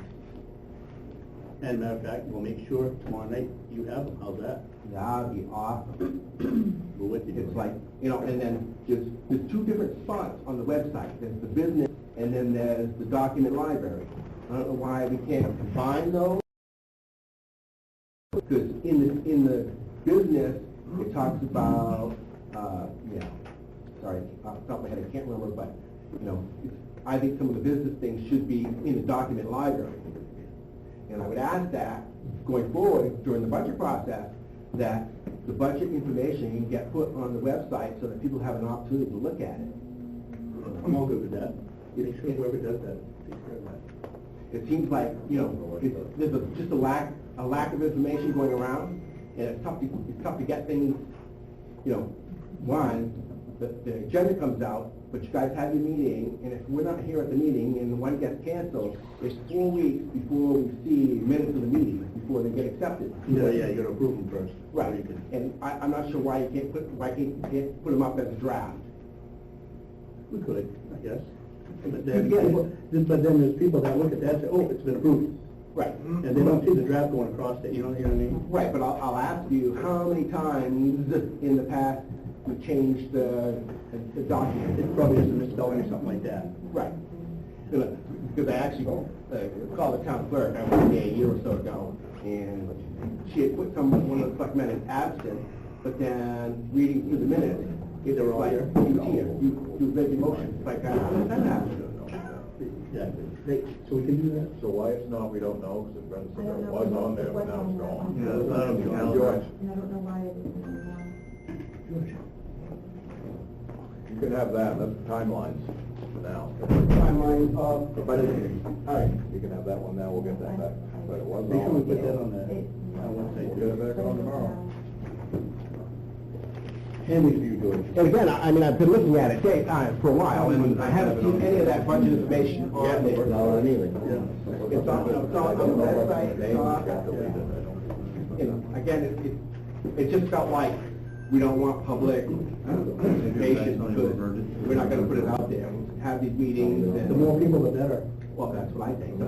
And matter of fact, we'll make sure tomorrow night you have them. How's that? That'd be awesome. We're with you. It's like, and then there's 2 different spots on the website. There's the business, and then there's the document library. I don't know why we can't combine those. Because in the business, it talks about, sorry, off the top of my head, I can't remember, but, I think some of the business things should be in the document library. And I would ask that, going forward, during the budget process, that the budget information can get put on the website so that people have an opportunity to look at it. I'm all good with that. Make sure whoever does that takes care of that. It seems like, you know, there's just a lack of information going around, and it's tough to get things, you know, one, the agenda comes out, but you guys have your meeting, and if we're not here at the meeting and the one gets canceled, it's 4 weeks before we see minutes of the meeting, before they get accepted. Yeah, you gotta approve them first. Right, and I'm not sure why you can't put them up as a draft. We could, I guess. But then there's people that look at that and say, oh, it's been approved. Right. And they don't see the draft going across it, you know what I mean? Right, but I'll ask you, how many times in the past we changed the document? It's probably just a misspelling or something like that. Right. Because I actually called the town clerk, I was there a year or so ago, and she had put one of the selectmen as absent, but then reading through the minutes, it was like, he was here, you made the motion, it's like, how does that happen? Exactly. So we can do that? So why it's not, we don't know, because Brenda said it was on there, but now it's gone. Yeah, it's not on the calendar. George, And I don't know why it isn't. you can have that, that's the timelines for now. Timeline of For budget meetings. All right. You can have that one now, we'll get that back, but it was Make sure we on. put that on the, I won't say. We'll get it back on tomorrow. And we can do it. And again, I mean, I've been looking at it for a while, and I haven't seen any of that budget information on there. It's on the website, you know, again, it just felt like we don't want public participation, because we're not gonna put it out there. Have these meetings, The and, more people, the better. well, that's what I think.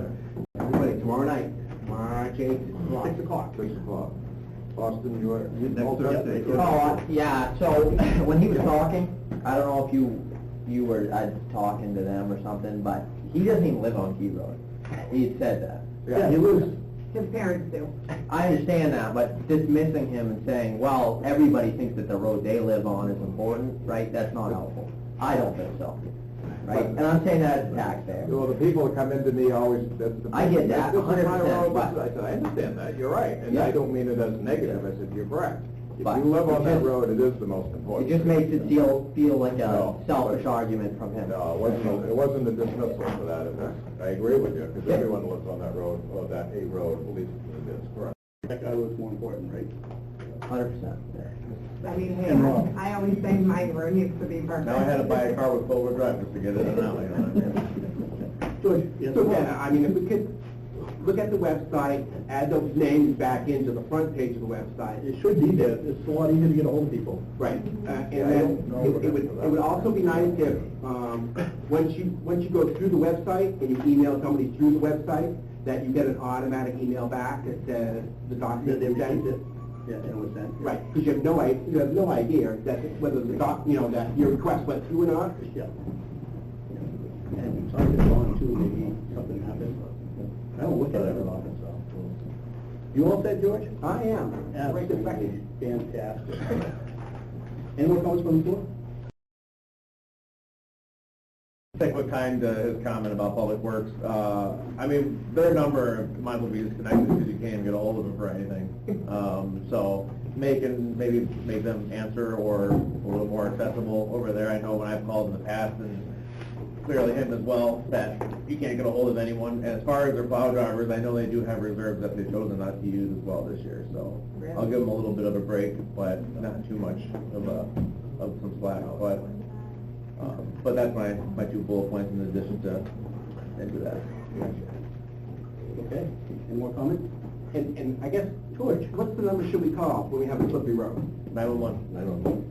Everybody, tomorrow night, March 8th, 6 o'clock. 6 o'clock. Austin, you are, Next Thursday. Yeah, so when he was talking, I don't know if you were talking to them or something, but he doesn't even live on Key Road. He said that. Yeah, he lives. His parents do. I understand that, but dismissing him and saying, well, everybody thinks that the road they live on is important, right? That's not helpful. I don't think so, right? And I'm saying that as a taxpayer. well, the people that come into me always, that's the. I get that, This is my 100%, road, but- I said, I understand that, you're right, and Yeah. I don't mean it as negative, I said, you're correct. If But you live on it that just- road, it is the most It important. just makes it feel like a No. selfish argument from him. No, it wasn't a dismissal for that, it was, I agree with you, because everyone lives on that road, or that A road, at least it is, correct. That guy was more important, right? 100%. I mean, hey, And wrong. I always say my road needs to be perfect. Now I had to buy a car with four-wheel drive just to get it in and out, you know. George, yes. So again, I mean, if we could look at the website, add those names back into the front page of the website. It should be there. It's a lot easier to get a hold of people. Right, and then it would also be nice if, once you go through the website and you email somebody through the website, that you get an automatic email back that says the That document they is received sent. it. Yeah, and it was sent. Right, because you have no idea that whether that your request went through or not. Yeah. And something's wrong too, maybe something happened. I don't look at it very often, so. You all set, George? I am, right this second. Fantastic. Any more comments from the floor? Take what kind his comment about Public Works. I mean, their number might as well be disconnected because you can't even get a hold of them for anything. So maybe make them answer or a little more accessible over there. I know when I've called in the past, and clearly him as well, that you can't get a hold of anyone. And as far as their plow drivers, I know they do have reserves that they've chosen not to use as well this year. So I'll give them a little bit of a break, but not too much of some slack. But that's my 2 bullet points in addition to into that. Okay. Any more comments? And I guess, George, what's the number should we call when we have a slippery road? 911.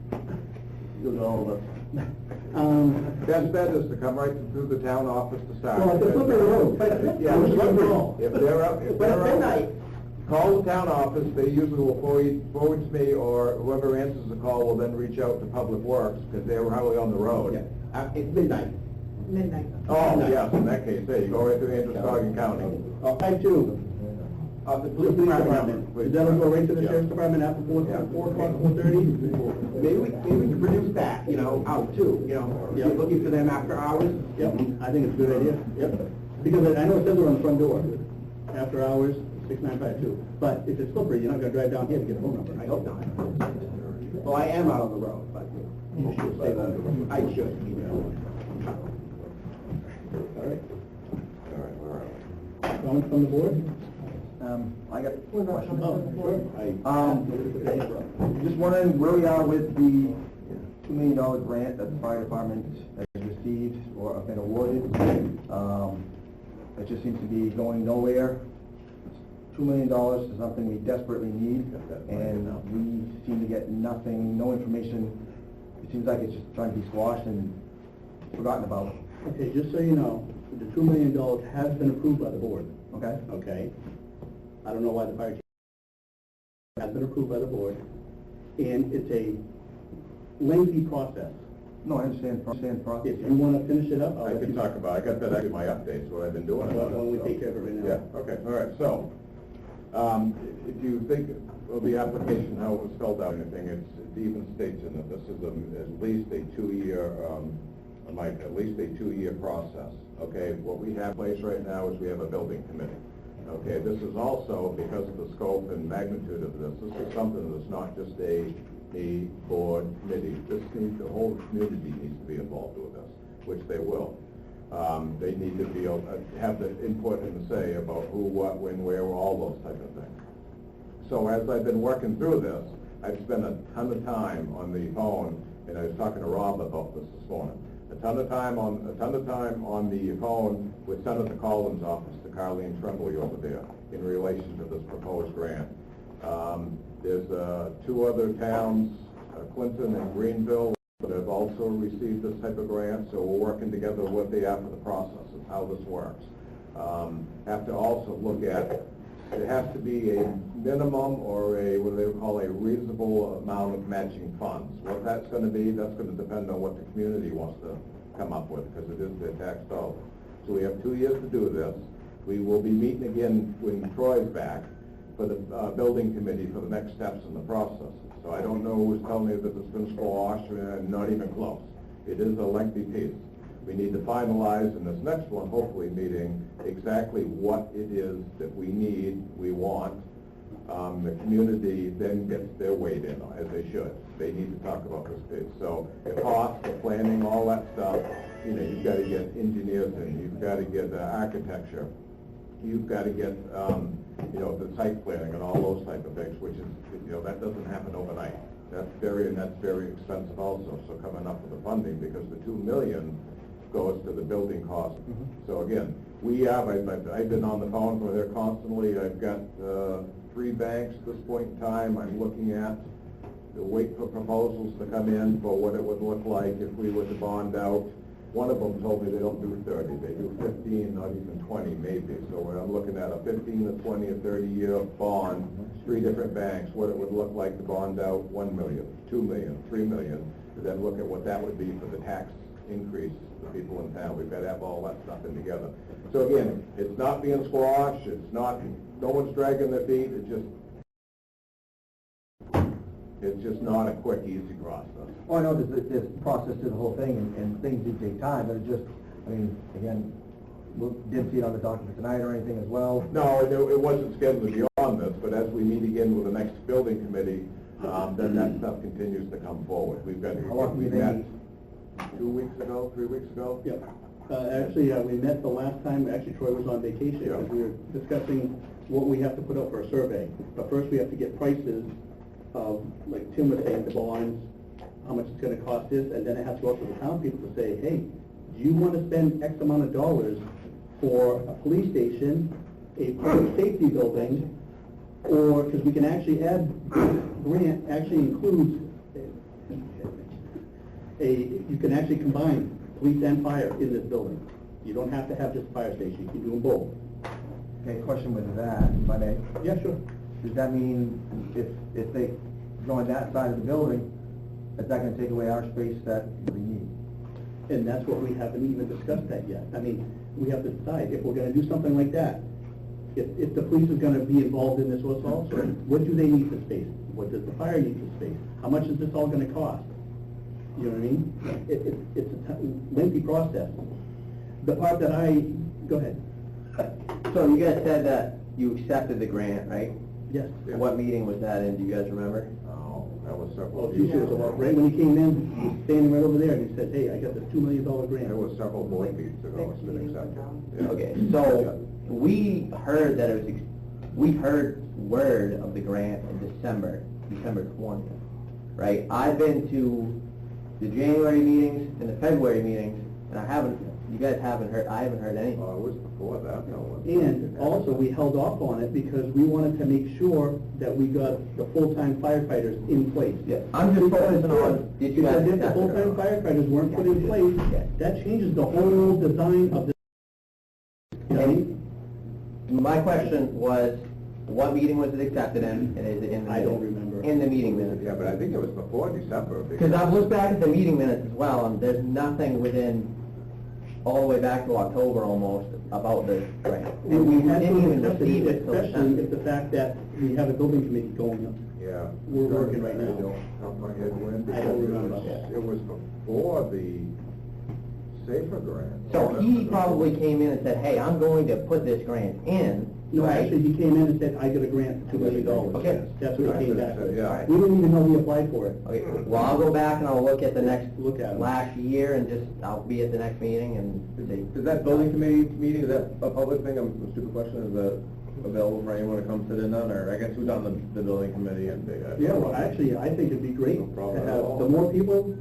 You'll know all of us. Best bet is to come right through the town office to start. Well, it's a slippery road. Yeah, it's slippery. If they're up, But at midnight. call the town office, they usually will forward me, or whoever answers the call will then reach out to Public Works, because they're probably on the road. It's midnight. Midnight. Oh, yes, in that case, there you go, right through Androscoggin County. Type 2. The police department. That'll go right to the sheriff's department after 4 o'clock, 4:30? Maybe we can produce that, out too, Yeah. looking for them after hours. Yep, I think it's a good idea. Yep. Because I know it says it on the front door, after hours, 6952. But if it's slippery, you're not gonna drive down here to get a phone number. I hope not. Well, I am out on the road, but You should say that. I should. All right. All right, where are we? Comments from the board? I got a question. Oh, Just wondering where we are with the $2 million grant that the fire department has received or have been awarded. It just seems to be going nowhere. $2 million is something we desperately need, and we seem to get nothing, no information. It seems like it's just trying to be squashed and forgotten about. Okay, just so you know, the $2 million has been approved by the board. Okay? Okay? I don't know why the fire chief has been approved by the board, and it's a lengthy process. No, I understand process. If you want to finish it up, I'll I let can you- talk about, I got that actually my updates, what I've been doing Why about it. don't we so. take care of it right now? Yeah, okay, all right, so, if you think of the application, how it was spelled out, and everything, it even states in it, this is at least a 2-year, at least a 2-year process, okay? What we have in place right now is we have a building committee, okay? This is also, because of the scope and magnitude of this is something that's not just a board committee. The whole community needs to be involved with this, which they will. They need to be able to have the input and the say about who, what, when, where, all those type of things. So as I've been working through this, I've spent a ton of time on the phone, and I was talking to Rob about this morning. A ton of time on the phone with Senator Collins' office, to Carleen Tremblay over there, in relation to this proposed grant. There's 2 other towns, Clinton and Greenville, that have also received this type of grant, so we're working together what they are for the process of how this works. Have to also look at, it has to be a minimum or what they would call a reasonable amount of matching funds. What that's going to be, that's going to depend on what the community wants to come up with, because it is their tax dollars. So we have 2 years to do this. We will be meeting again when Troy's back for the building committee for the next steps in the process. So I don't know who's telling me that it's been squashed, not even close. It is a lengthy piece. We need to finalize in this next one, hopefully meeting, exactly what it is that we need, we want. The community then gets their weight in, as they should. They need to talk about this piece. So the cost, the planning, all that stuff, you've got to get engineers in, you've got to get architecture, you've got to get the site planning and all those type of things, which is, that doesn't happen overnight. That's very expensive also. So coming up with the funding, because the $2 million goes to the building cost. So again, I've been on the phone with her constantly. I've got 3 banks at this point in time. I'm looking at the wait for proposals to come in for what it would look like if we were to bond out. One of them told me they don't do 30, they do 15, not even 20 maybe. So I'm looking at a 15, a 20, a 30-year bond, 3 different banks, what it would look like to bond out $1 million, $2 million, $3 million, to then look at what that would be for the tax increase for people in town. We've got to have all that stuff in together. So again, it's not being squashed, no one's dragging their feet, it's just not a quick, easy process. Well, I know there's process to the whole thing, and things do take time, but again, we didn't see it on the document tonight or anything as well. No, it wasn't scheduled to be on this, but as we meet again with the next building committee, then that stuff continues to come forward. We've got, How often we do they met meet? 2 weeks ago, 3 weeks ago? Yeah. Actually, we met the last time, Troy was on vacation, Yeah. because we were discussing what we have to put out for a survey. But first, we have to get prices of, like Tim was saying, the bonds, how much it's going to cost this, and then it has to go up to the town people to say, hey, do you want to spend X amount of dollars for a police station, a public safety building, or, because we can actually add, grant actually includes you can actually combine police and fire in this building. You don't have to have just a fire station, you can do them both. Okay, question with that, if I may. Yeah, sure. Does that mean if they go on that side of the building, is that going to take away our space that we need? And that's what we haven't even discussed that yet. I mean, we have to decide if we're gonna do something like that. If the police is gonna be involved in this also, what do they need for space? What does the fire need for space? How much is this all gonna cost? You know what I mean? It's a lengthy process. The part that go ahead. So you guys said that you accepted the grant, right? Yes. What meeting was that in, do you guys remember? That was Well, several geez, it was about, right when he came in, he was standing right over there, and he said, hey, I got this $2 million grant. There was several board meetings ago, it's been accepted. Yeah. Okay, so we heard that it was, we heard word of the grant in December 20th, right? I've been to the January meetings and the February meetings, and you guys haven't heard, I haven't heard anything. It was before that, no. And also, we held off on it because we wanted to make sure that we got the full-time firefighters in place. Yeah, I'm just focusing on, did you guys Because if the accept it or full-time not? firefighters weren't put in place, Yeah. that changes the whole design of the, you know what I mean? My question was, what meeting was it accepted in, and is it in the? I don't minutes? remember. In the meeting minutes. Yeah, but I think it was before December. Because I've looked back at the meeting minutes as well, and there's nothing within, all the way back to October almost, about the grant. And we had didn't even to accept receive it, it till especially December. if the fact that we have a building committee going up. Yeah. We're working right now. I don't have my head when, I don't because remember. it was before the Safer grant. So he probably came in and said, hey, I'm going to put this grant in, No, right? actually, he came in and said, I got a grant for $2 million. Okay. That's what he came back with. Yeah. We didn't even know he applied for it. Okay, well, I'll go back and I'll look at the next, Look at it. last year, and just, I'll be at the next meeting and see. Is that building committee meeting, is that a public thing? A stupid question, is that available for anyone to come sit in on, or I guess who's on the building committee and Yeah, well, actually, I think it'd be great No to problem at have, all. the more people.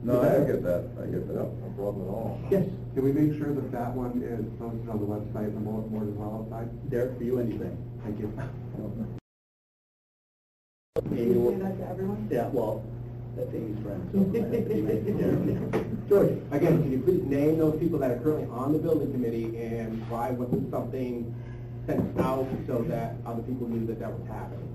No, I get that, I get that. No problem at all. Yes, Can we make sure that that one is posted on the website and the bulletin board as well outside? Derek, for you, anything. Thank you. Amy will- Say that to everyone? Yeah, well, that's Amy's friend. So I have to be nice to Derek. George? Again, can you please name those people that are currently on the building committee, and why wasn't something sent out so that other people knew that that was happening?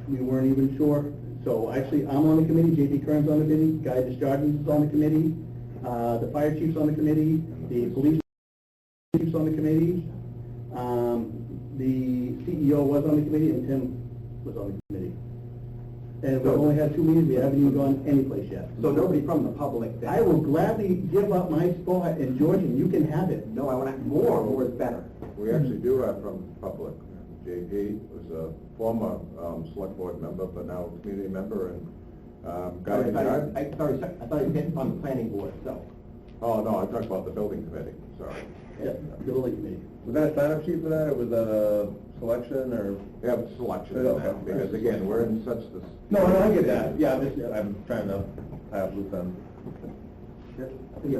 We weren't even sure. So actually, I'm on the committee, JP Kern's on the committee, Guy Desjardins is on the committee, the fire chief's on the committee, the police chief's on the committee, the CEO was on the committee, and Tim was on the committee. And we've only had 2 meetings, we haven't even gone anyplace yet. So nobody from the public that... I will gladly give up my spot, and George, and you can have it. No, I want more is better. We actually do have from public. JP was a former select board member, but now community member, and Guy I Desjardins. thought you meant on the planning board, so. Oh, no, I'm talking about the building committee, sorry. Yeah, the building committee. Was that a sign-up sheet for that, or was that a selection, or? Yeah, but selection, Okay. because again, we're in such this. No, I get that, yeah, I'm trying to tie up loose ends. Yeah.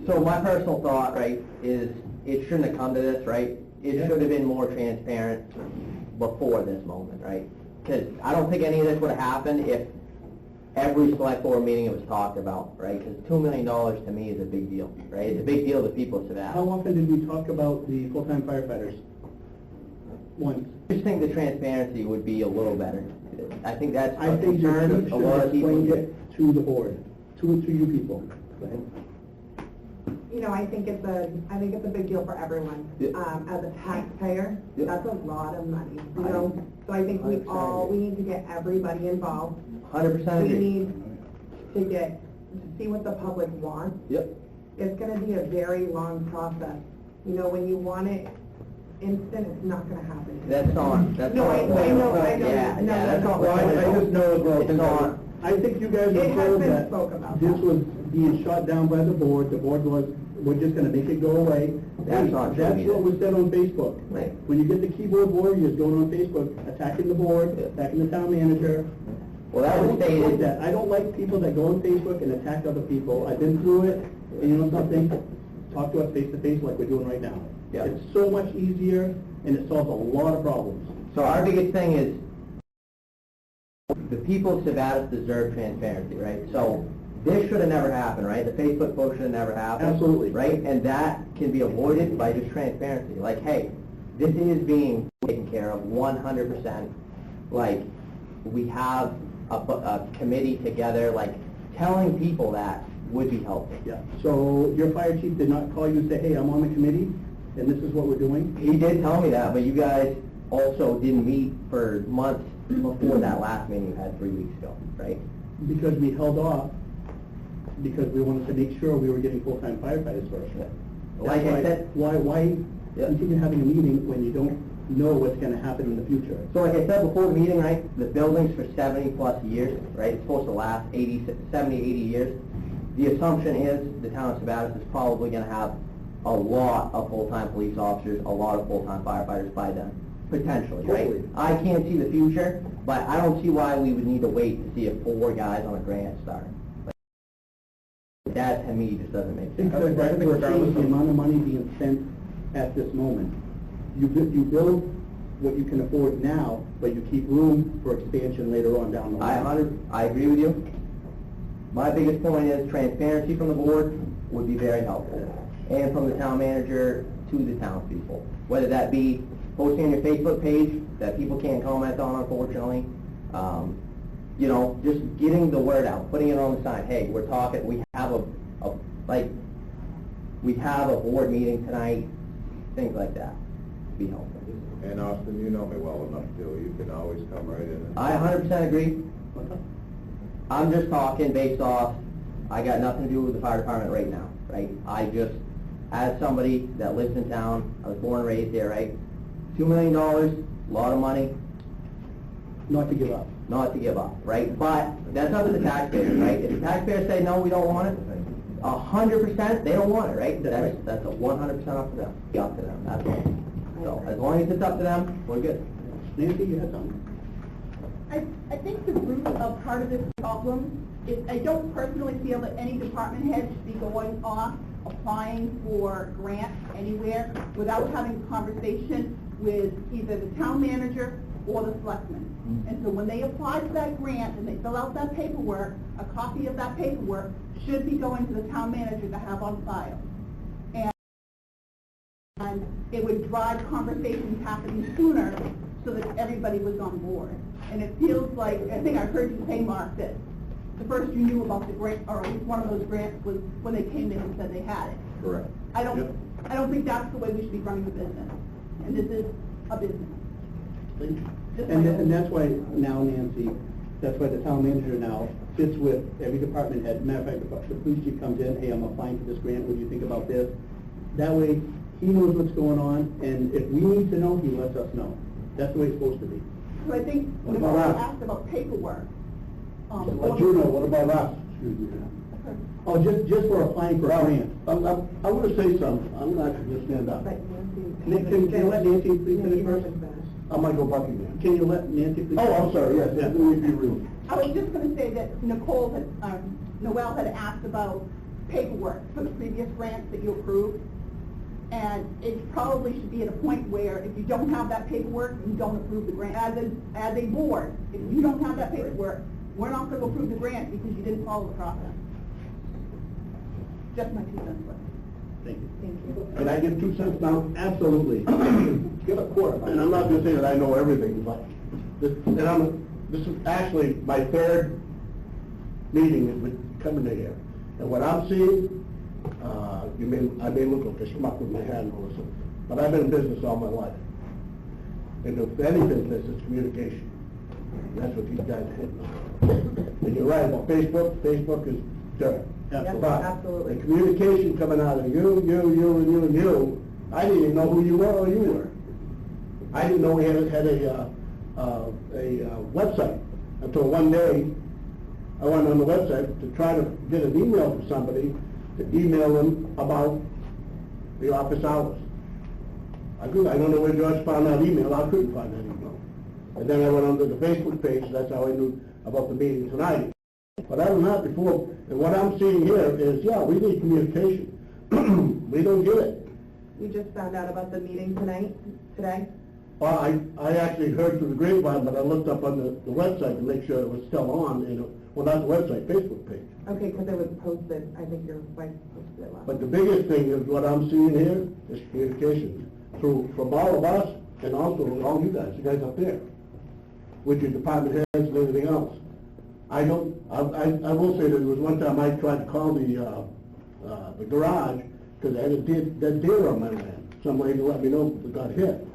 So my personal thought, right, is it shouldn't have come to this, right? It should have been more transparent before this moment, right? Because I don't think any of this would have happened if every select board meeting it was talked about, right? Because $2 million to me is a big deal, right? It's a big deal to people of How Sabattus. often did we talk about the full-time firefighters? Once. I just think the transparency would be a little better. I think that's I a think you concern should a lot have of people explained get. it to the board, to you people. Go ahead. You know, I think it's a big deal for everyone. Yeah. As a taxpayer, Yeah. that's a lot of money, you know? So I think we need to get everybody involved. 100% We agree. need to see what the public wants. Yep. It's gonna be a very long process. You know, when you want it instant, it's not gonna happen. That's not. No, I know. Yeah, No, yeah, that's no, not. no. what I just know as well, It's not. I think you guys It were has told been that spoke about this that. was being shot down by the board was, we're just gonna make it go away. That's not true That's either. what was said on Facebook. Right. When you get the keyboard warriors going on Facebook, attacking the board, attacking the town manager. Well, that I was don't support stated. that. I don't like people that go on Facebook and attack other people. I've been through it, and you know something? Talk to us face to face like we're doing right now. Yeah. It's so much easier, and it solves a lot of problems. So our biggest thing is, the people of Sabattus deserve transparency, right? So this should have never happened, right? The Facebook post should have never happened. Absolutely. Right? And that can be avoided by just transparency. Like, hey, this is being taken care of 100%. Like, we have a committee together, like, telling people that would be helpful. Yeah, so your fire chief did not call you and say, hey, I'm on the committee, and this is what we're doing? He did tell me that, but you guys also didn't meet for months before that last meeting you had 3 weeks ago, right? Because we held off, because we wanted to make sure we were getting full-time firefighters first. Yeah. Like I said, Why Yeah. continue having a meeting when you don't know what's gonna happen in the future. So like I said before the meeting, right, the building's for 70+ years, right? It's supposed to last 70, 80 years. The assumption is the town of Sabattus is probably gonna have a lot of full-time police officers, a lot of full-time firefighters by then, potentially, right? Totally. I can't see the future, but I don't see why we would need to wait to see if 4 guys on a grant start. Like, that to me just doesn't make sense. Because that's what shows the amount of money being spent at this moment. You build what you can afford now, but you keep room for expansion later on down the line. I agree with you. My biggest point is transparency from the board would be very helpful, and from the town manager to the townspeople. Whether that be posting on your Facebook page that people can't comment on, unfortunately, you know, just getting the word out, putting it on the sign. Hey, we're talking. We have we have a board meeting tonight. Things like that be helpful. And Austin, you know me well enough too, you can always come right in. I 100% agree. I'm just talking based off, I got nothing to do with the fire department right now, right? I just, as somebody that lives in town, I was born and raised here, right? $2 million, a lot of money. Not to give up. Not to give up, right? But that's up to the taxpayers, right? If the taxpayers say, no, we don't want it, 100%, they don't want it, right? That's a 100% up to them. Be up to them, that's all. So as long as it's up to them, we're good. Nancy, you had something? I think the root of part of this problem is I don't personally feel that any department head should be going off applying for grants anywhere without having a conversation with either the town manager or the selectmen. And so when they apply for that grant and they fill out that paperwork, a copy of that paperwork should be going to the town manager to have on file. And it would drive conversations happening sooner so that everybody was on board. And it feels like, I think I heard you say, Mark, that the first you knew about the grant, or at least one of those grants, was when they came in and said they had it. Correct. I don't think that's the way we should be running the business. And this is a business. Thank you. And that's why now, Nancy, that's why the town manager now sits with every department head. Matter of fact, the police chief comes in, hey, I'm applying for this grant, what do you think about this? That way, he knows what's going on, and if we need to know, he lets us know. That's the way it's supposed to be. So I think, What when about I us? asked about paperwork, Let you know, what about us? Excuse me. Oh, just for applying for a grant. I want to say something. I'm not going to stand up. But Nancy. Can you let Nancy please finish first? I might go buck again. Can you let Nancy please? Oh, I'm sorry, yes, Yeah. let me be rude. I was just going to say that Noel had asked about paperwork for the previous grants that you approved. And it probably should be at a point where if you don't have that paperwork, you don't approve the grant. As a board, if you don't have that paperwork, we're not going to approve the grant because you didn't follow the process. Just my 2 cents worth. Thank you. Thank you. Can I give 2 cents now? Absolutely. Give a quarter. And I'm not going to say that I know everything, but this is actually my 3rd meeting with coming to here. And what I'm seeing, I may look like a schmuck with my hand or something, but I've been in business all my life. And if any business, it's communication. And that's what these guys are hitting on. And you're right about Facebook. Facebook is dirt. Absolutely. But Absolutely. the communication coming out of you, I didn't even know who you were or you were. I didn't know we had a website until one day I went on the website to try to get an email from somebody to email them about the office hours. I don't know where George found that email. I couldn't find that email. And then I went onto the Facebook page. That's how I knew about the meeting tonight. But other than that, before, and what I'm seeing here is, yeah, we need communication. We don't get it. You just found out about the meeting today? Well, I actually heard through the grapevine, but I looked up on the website to make sure it was still on, and well, not the website, Facebook page. Okay, because it was posted, I think your wife posted it last. But the biggest thing is what I'm seeing here is communication from all of us and also all you guys up there, with your department heads and everything else. I will say that there was one time I tried to call the garage because I had a deer on my land. Some lady let me know that got hit.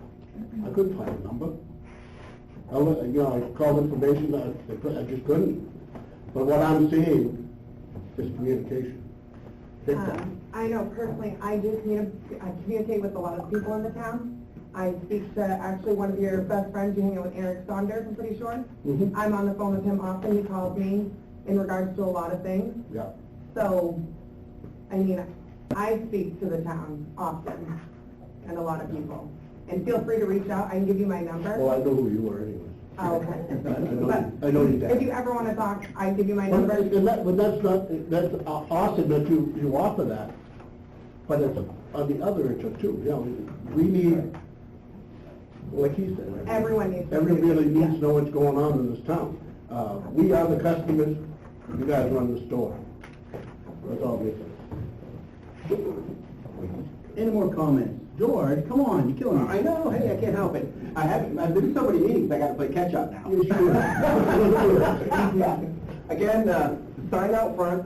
I couldn't find a number. I called information, I just couldn't. But what I'm seeing is communication. Big time. I know personally, I communicate with a lot of people in the town. I speak to actually one of your best friends, you hang out with Eric Saunders, I'm pretty sure. Mhm. I'm on the phone with him often, he calls me in regards to a lot of things. Yeah. So, I mean, I speak to the town often, and a lot of people. And feel free to reach out, I can give you my number. Well, I know who you are anyway. Oh, okay. I know you. If you ever want to talk, I can give you my But number. that's not, that's awesome that you offer that, but it's on the other end too, you know, we need, like he said. Everyone needs to. Everybody needs to know what's going on in this town. We are the customers, you guys run the store. That's all we say. Any more comments? George, come on, you're killing me. I know, hey, I can't help it. I've been to so many meetings, I gotta play catch up now. You sure? Again, the sign out front,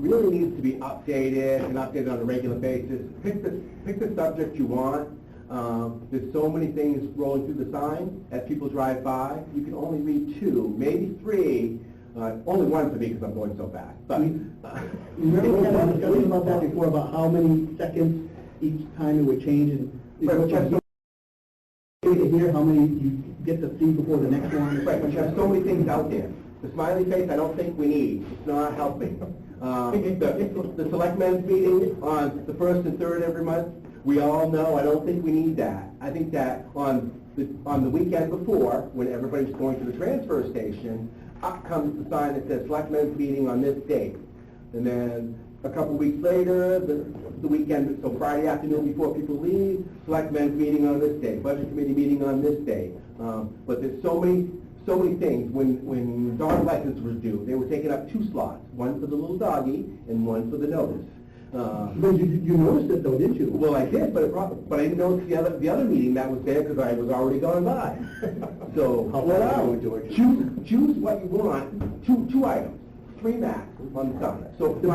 really needs to be updated and updated on a regular basis. Pick the subject you want. There's so many things rolling through the sign as people drive by. You can only read 2, maybe 3. Only 1 for me because I'm going so fast. But Remember we had a discussion about that before, about how many seconds each time it would change, and Right, but you have so- to hear how many you get to see before the next one. Right, but you have so many things out there. The smiley face, I don't think we need. It's not helping. The selectmen's meeting on the 1st and 3rd every month, we all know, I don't think we need that. I think that on the weekend before, when everybody's going to the transfer station, up comes the sign that says selectmen's meeting on this date. And then a couple weeks later, the weekend, so Friday afternoon before people leave, selectmen's meeting on this day, budget committee meeting on this day. But there's so many things. When dog license was due, they were taking up 2 slots, one for the little doggy and one for the notice. But you noticed it though, didn't you? Well, I did, but I didn't notice the other meeting that was there because I was already gone by. So, choose what you want, two items, 3 max on the sign. So if the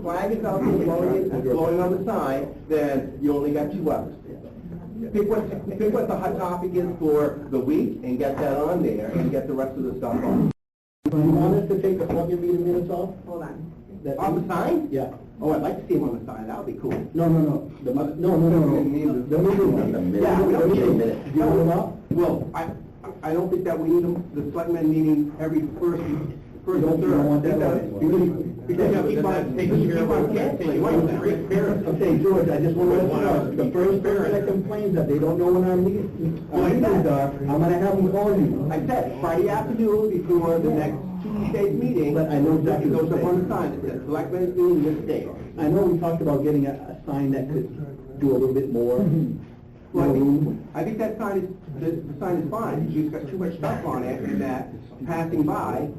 flag is out there blowing on the sign, then you only got 2 others. Pick what the hot topic is for the week and get that on there and get the rest of the stuff on. You want us to take the plug-in meeting minutes off? Hold on. On the sign? Yeah. Oh, I'd like to see him on the sign, that would be cool. No. The mother, no. The meeting. Yeah, we don't need a minute. Do you want them up? Well, I don't think that we need the selectmen meeting every first and You don't want that one. Because you keep on canceling, you want to create parents. Okay, George, I just want to let you know, the first person that complains that they don't know when our meetings are, I'm gonna have them call you. I said, Friday afternoon before the next Tuesday's meeting. But I know exactly it what goes up you're on the saying. sign that says selectmen meeting this day. I know we talked about getting a sign that could do a little bit more. Well, I think that sign is, the sign is fine, it's got too much stuff on it and that passing by.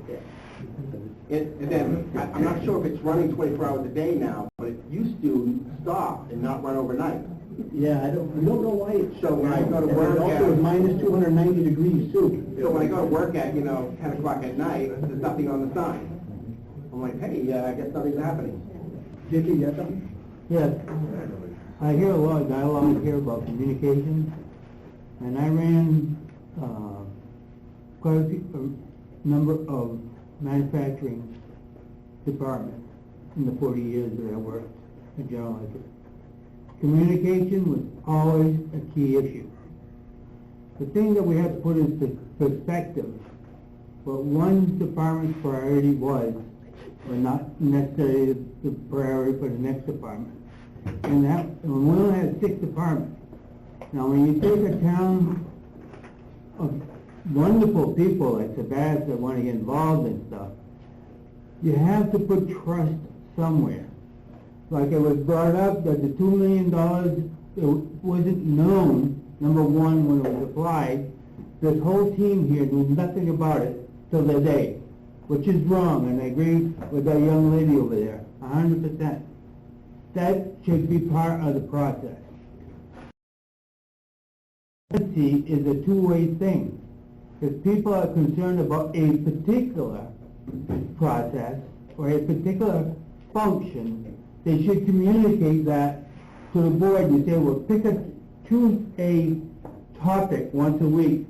And then, I'm not sure if it's running 24 hours a day now, but it used to stop and not run overnight. Yeah, we don't know why it's So when I go to work also at- it's minus 290 degrees too. So when I go to work at, 10 o'clock at night, there's nothing on the sign. I'm like, hey, I guess nothing's happening. Dickie, you got something? Yes, I hear a lot of dialogue here about communication, and I ran quite a number of manufacturing departments in the 40 years that I worked at General Electric. Communication was always a key issue. The thing that we have to put into perspective, what one department's priority was, or not necessarily the priority for the next department. And we only had 6 departments. Now, when you take a town of wonderful people like Sabattus that want to get involved in stuff, you have to put trust somewhere. Like it was brought up that the $2 million, it wasn't known, number one, when it was applied. This whole team here knew nothing about it till the day, which is wrong, and I agree with that young lady over there, 100%. That should be part of the process. Transparency is a two-way thing. If people are concerned about a particular process or a particular function, they should communicate that to the board. You say, well, choose a topic once a week.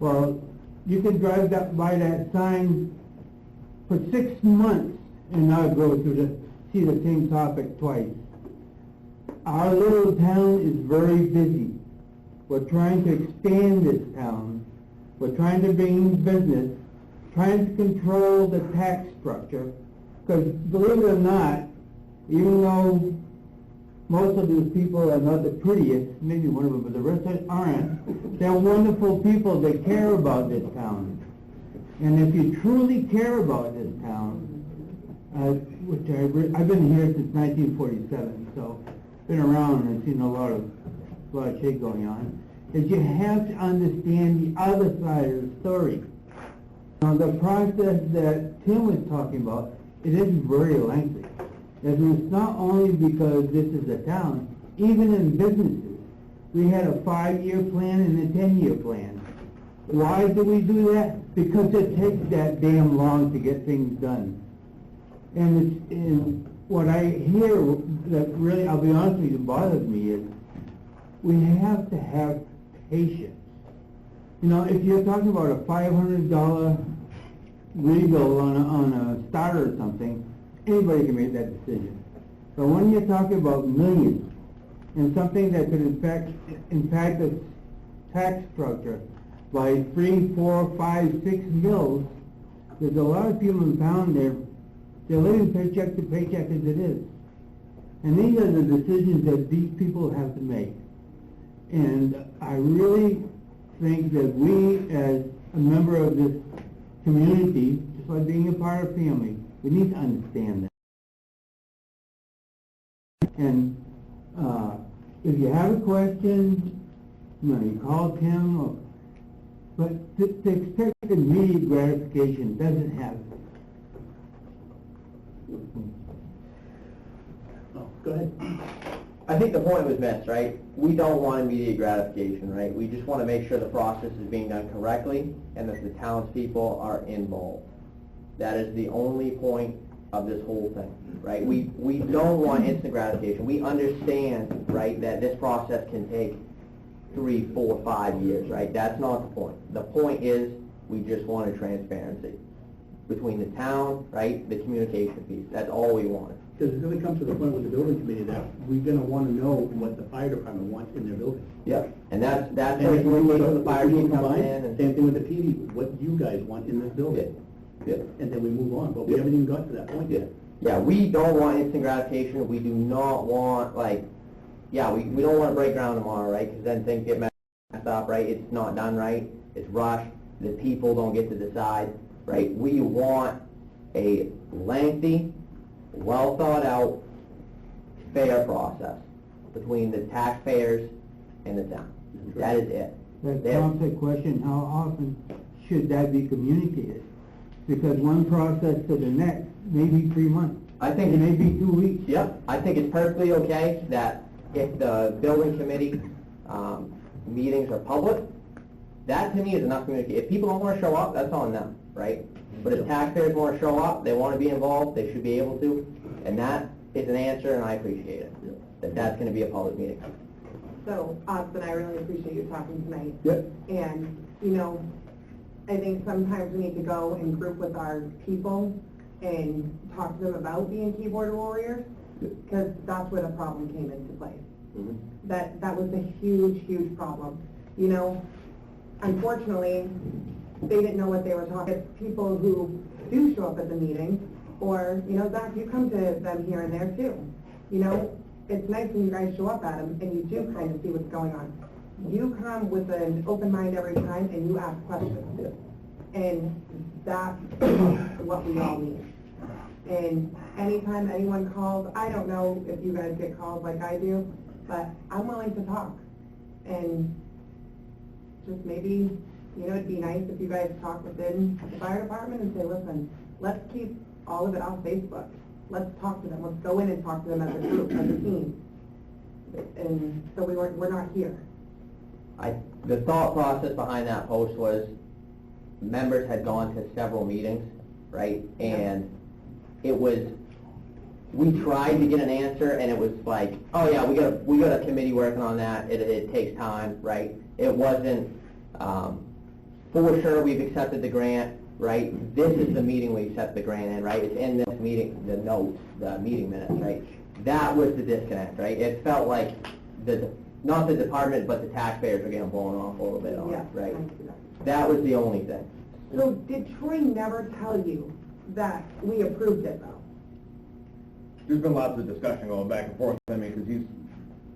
Well, you can drive by that sign for 6 months and not go through see the same topic twice. Our little town is very busy. We're trying to expand this town. We're trying to bring business, trying to control the tax structure. Because believe it or not, even though most of these people are not the prettiest, maybe one of them, but the rest aren't, they're wonderful people that care about this town. And if you truly care about this town, which I've been here since 1947, so been around and seen a lot of shit going on, is you have to understand the other side of the story. Now, the process that Tim was talking about, it is very lengthy. And it's not only because this is a town, even in businesses. We had a 5-year plan and a 10-year plan. Why do we do that? Because it takes that damn long to get things done. And what I hear that really, I'll be honest with you, bothers me is we have to have patience. You know, if you're talking about a $500 legal on a starter or something, anybody can make that decision. But when you're talking about millions and something that could impact the tax structure by 3, 4, 5, 6 mills, there's a lot of people in town there. They're living paycheck to paycheck as it is. And these are the decisions that these people have to make. And I really think that we, as a member of this community, just like being a part of family, we need to understand that. And if you have a question, you call Tim, but to expect immediate gratification doesn't happen. Oh, go ahead. I think the point was missed, right? We don't want immediate gratification, right? We just want to make sure the process is being done correctly and that the townspeople are involved. That is the only point of this whole thing, right? We don't want instant gratification. We understand, right, that this process can take 3, 4, 5 years, right? That's not the point. The point is we just wanted transparency between the town, right, the communication piece. That's all we wanted. Because it's going to come to the point with the building committee that we're going to want to know what the fire department wants in their building. Yeah, and that's And where if communication with the fire we chief comes combine, in. And same thing with the PD, what you guys want in this building. Yeah. And then we move on, but we haven't even got to that point yet. Yeah, we don't want instant gratification. We do not want, we don't want to break ground tomorrow, right? Because then things get messed up, right? It's not done right. It's rushed. The people don't get to decide, right? We want a lengthy, well thought out, fair process between the taxpayers and the town. That is it. That prompts a question, how often should that be communicated? Because one process to the next may be 3 months. I think it may be 2 weeks. Yep, I think it's perfectly okay that if the building committee meetings are public, that to me is enough communication. If people don't want to show up, that's on them, right? But if taxpayers want to show up, they want to be involved, they should be able to, and that is an answer, and I appreciate it, that that's going to be a public meeting. So, Austin, I really appreciate you talking tonight. Yep. And, I think sometimes we need to go and group with our people and talk to them about being keyboard warriors, because that's where the problem came into play. Mm-hmm. That was a huge, huge problem. Unfortunately, they didn't know what they were talking. It's people who do show up at the meeting, or, Zach, you come to them here and there too. It's nice when you guys show up at them and you do kind of see what's going on. You come with an open mind every time and you ask questions. Yeah. And that's what we all need. And anytime anyone calls, I don't know if you guys get calls like I do, but I'm willing to talk. And just maybe, it'd be nice if you guys talk within the fire department and say, listen, let's keep all of it off Facebook. Let's talk to them. Let's go in and talk to them as a group, as a team. And so we're not here. The thought process behind that post was members had gone to several meetings, right? And it was, we tried to get an answer, and it was like, oh yeah, we got a committee working on that. It takes time, right? It wasn't for sure we've accepted the grant, right? This is the meeting we accept the grant in, right? It's in this meeting, the notes, the meeting minutes, right? That was the disconnect, right? It felt like the not the department, but the taxpayers are getting blown off a little bit on Yeah, it, right? I see that. That was the only thing. So did Troy never tell you that we approved it though? There's been lots of discussion going back and forth, I mean, because he's,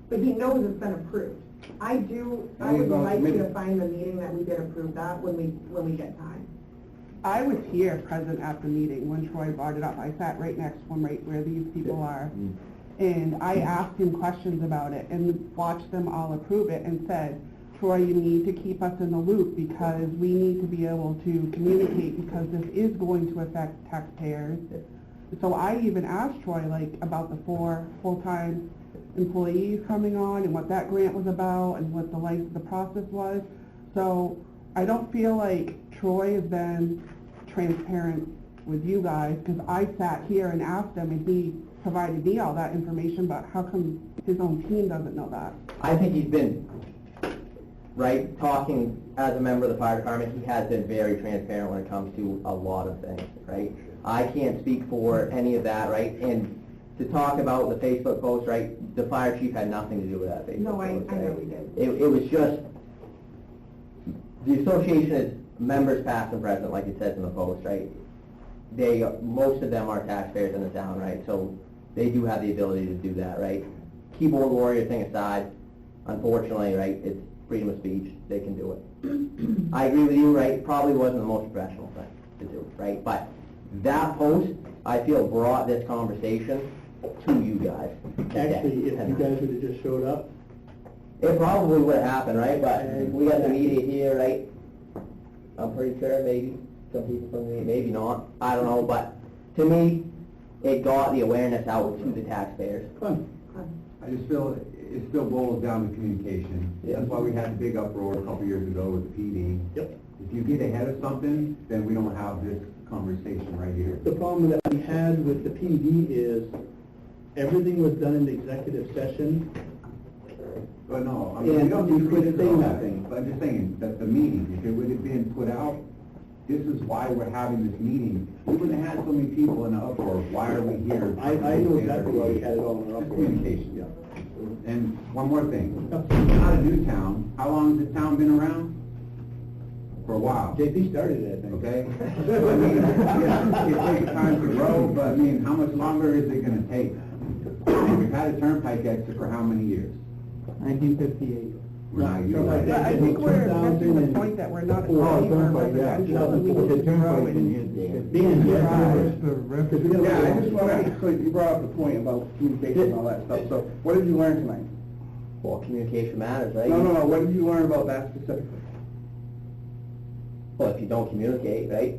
But he knows it's been approved. I would like you to find the meeting that we did approve that when we get time. I was here present at the meeting when Troy brought it up. I sat right next to him, right where these people are. And I asked him questions about it and watched them all approve it and said, Troy, you need to keep us in the loop because we need to be able to communicate because this is going to affect taxpayers. So I even asked Troy like about the 4 full-time employees coming on and what that grant was about and what the process was. So I don't feel like Troy has been transparent with you guys because I sat here and asked him and he provided me all that information, but how come his own team doesn't know that? I think he's been, right, talking as a member of the fire department, he has been very transparent when it comes to a lot of things, right? I can't speak for any of that, right? And to talk about the Facebook post, right, the fire chief had nothing to do with that Facebook No, post. I know right? we did. It was just, the association is members past and present, like it says in the post, right? Most of them are taxpayers in the town, right? So they do have the ability to do that, right? Keyboard warrior thing aside, unfortunately, right, it's freedom of speech, they can do it. I agree with you, right, probably wasn't the most professional thing to do, right? But that post, I feel, brought this conversation to you guys. Actually, if you guys would have just showed up, It probably would have happened, right? But we got the media here, right? I'm pretty sure maybe some people from the, maybe not, I don't know, but to me, it got the awareness out to the taxpayers. I just feel it still boils down to communication. Yeah. That's why we had the big uproar a couple years ago with the PD. Yep. If you get ahead of something, then we don't have this conversation right here. the problem that we had with the PD is everything was done in the executive session. But no, I mean, we And don't you need to couldn't read say all nothing. that. But I'm just saying that the meeting, if it would have been put out, this is why we're having this meeting. We wouldn't have had so many people in the uproar. Why are we here? I know exactly why we had it all in our It's uproar. communication. And one more thing. It's not a new town. How long has the town been around? For a while. JP started it, I think. Okay? So, I mean, yeah, it takes time to grow, but I mean, how much longer is it gonna take? We've had a turnpike exit for how many years? 1958. We're not using Right. it. But I think we're missing the point that we're not a city or residential, and we need to grow and Being here. Yeah, I just want to, so you brought up the point about communication and all that stuff, so what did you learn tonight? Well, communication matters, right? No, what did you learn about that specifically? Well, if you don't communicate, right?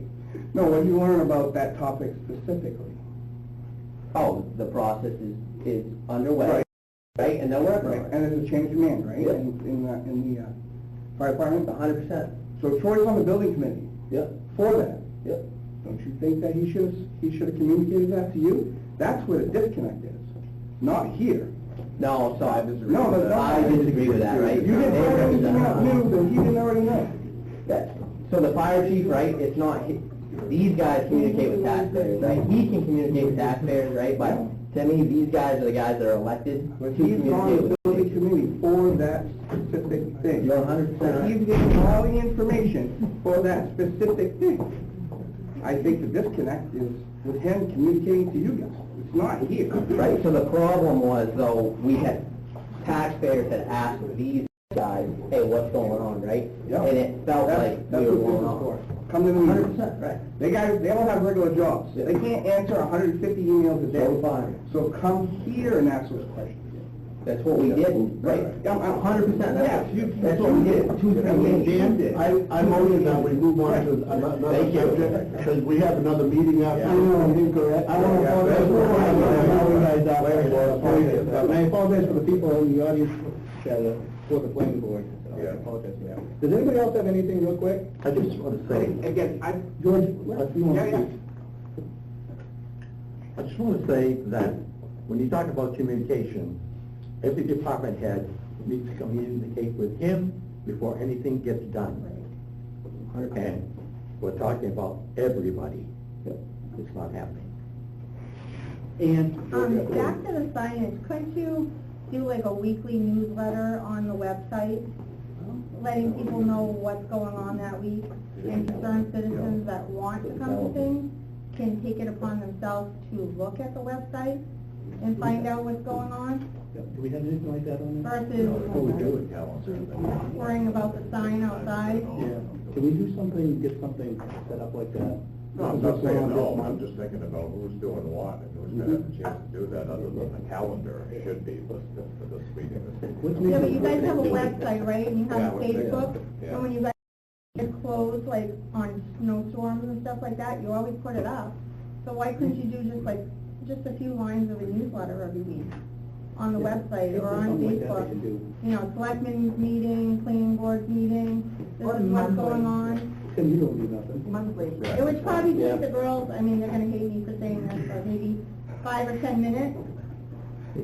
No, what did you learn about that topic specifically? Oh, the process is underway, right? And they're working on it. And it's a change of command, right? Yep. In the fire department? 100%. So Troy's on the building committee Yep. for that. Yep. Don't you think that he should have communicated that to you? That's where the disconnect is, not here. No, so I disagree. No, with that. I disagree with that, right? You didn't They know anything represent- about new that he didn't already know. That- So the fire chief, right, it's not, these guys communicate with taxpayers, right? He can communicate with taxpayers, right? But to me, these guys are the guys that are elected to But he's on communicate the with. building committee for that specific thing. You're 100% right. He's getting all the information for that specific thing. I think the disconnect is with him communicating to you guys. It's not here. Right, so the problem was, though, we had, taxpayers had asked these guys, hey, what's going on, right? Yeah. And it felt like That's we were what going this is on. for. Come to the meeting. 100%, right. They don't have regular jobs. They can't answer 150 emails a day. So fine. So come here and ask those questions. That's what we did, right? I'm 100%, Yes, that's what we did, 2, 3 meetings. Dan, I motion that we move on to another Thank you. subject, because we have another meeting after. I know, I'm incorrect. I want to apologize for I apologize for the people in the audience for the planning board. I apologize for that. Does anybody else have anything real quick? I just want to say, Again, George, if you want to speak. I just want to say that when you talk about communication, every department head needs to communicate with him before anything gets done. And we're talking about everybody. It's not happening. And. Back to the signage, couldn't you do like a weekly newsletter on the website, letting people know what's going on that week, and concerned citizens that want to come to things can take it upon themselves to look at the website and find out what's going on, Do we have anything like that on there? versus worrying about the sign outside. Yeah. Can we do something, get something set up like that? No, I'm not saying no, I'm just thinking about who's doing what, and who's gonna have a chance to do that, other than the calendar should be listed for this meeting. Yeah, but you guys have a website, right, and you Yeah, have we're big Facebook, on it, yeah. and when you guys get closed, like on snowstorms and stuff like that, you always put it up. So why couldn't you do just a few lines of a newsletter every week on the website or on Something like that Facebook? we can do. You know, selectmen's meeting, planning board meeting, this Or is what's monthly. going on. Tim, you don't do nothing. Monthly. It would probably Yeah. take the girls, I mean, they're gonna hate me for saying this, but maybe 5 or 10 minutes.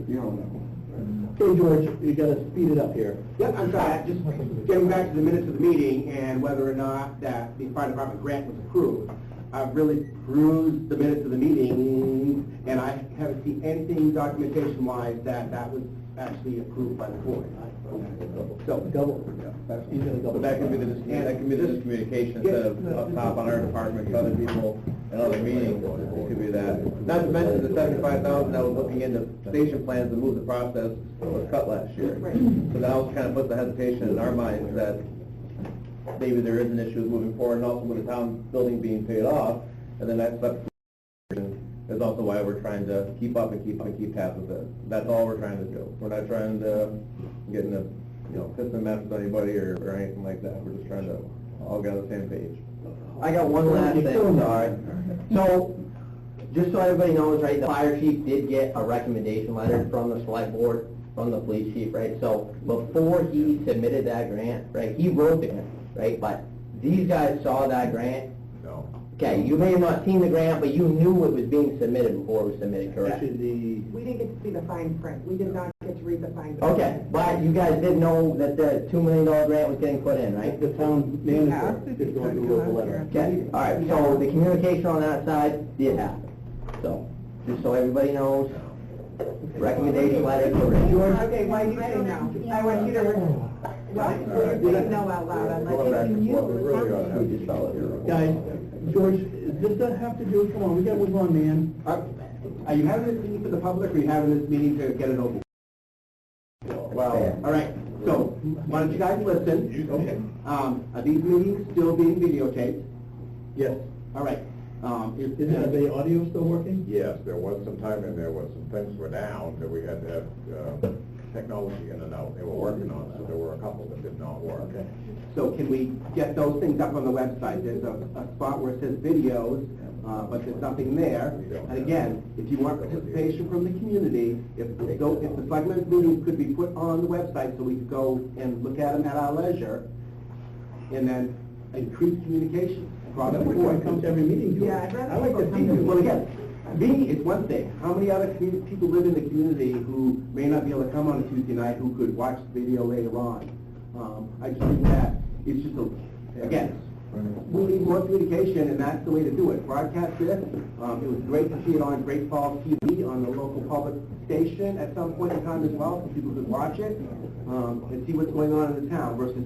You don't know. Okay, George, you gotta speed it up here. Yep, I'm sorry, just getting back to the minutes of the meeting and whether or not that the fire department grant was approved. I've really perused the minutes of the meeting, and I haven't seen anything documentation-wise that was actually approved by the board. So, double. He's gonna double. But that could be the communication instead of up top on our department to other people and other meetings. It could be that. Not to mention the 75,000 that was looking into station plans to move the process was cut last year. So that was kind of put the hesitation in our minds that maybe there is an issue with moving forward, and also with the town building being paid off, and then that is also why we're trying to keep up and keep tabs with it. That's all we're trying to do. We're not trying to get in a, piss and mess with anybody or anything like that. We're just trying to all get on the same page. I got one last thing, sorry. So, just so everybody knows, right, the fire chief did get a recommendation letter from the select board, from the police chief, right? So, before he submitted that grant, right, he wrote it, right, but these guys saw that grant. No. Okay, you may have not seen the grant, but you knew it was being submitted before it was submitted, correct? Actually, We didn't get to see the fine print. We did not get to read the fine print. Okay, but you guys did know that the $2 million grant was getting put in, right? the town manager is going to wrote the letter. Okay, all right, so the communication on that side did happen. So, just so everybody knows, recommendation letter for George. Okay, why do you say no? I want you to, what? You're saying no out loud, I'm Going back like, and you forth, we really knew. ought to have- We just fell over. Guys, George, does that have to do, come on, we gotta move on, man. Are you having this meeting for the public, or are you having this meeting to get it over? Well, All right, so, why don't you guys listen? Okay. Are these meetings still being videotaped? Yes. All right. Is the audio still working? Yes, there was some time in there when some things were down, that we had to have technology in and out. They were working on it, so there were a couple that did not work. Okay. So can we get those things up on the website? There's a spot where it says videos, but there's nothing there. And again, if you want participation from the community, if the selectmen's meetings could be put on the website so we could go and look at them at our leisure, and then increase communication across the Everyone board. comes to every meeting, George. Yeah, I'd rather I like to people see come to you. Well, again, me, it's one thing. How many other people live in the community who may not be able to come on a Tuesday night, who could watch the video later on? I just think that it's just again, we need more communication, and that's the way to do it. Broadcast this. It was great to see it on Great Falls TV on the local public station at some point in time as well, so people could watch it and see what's going on in the town versus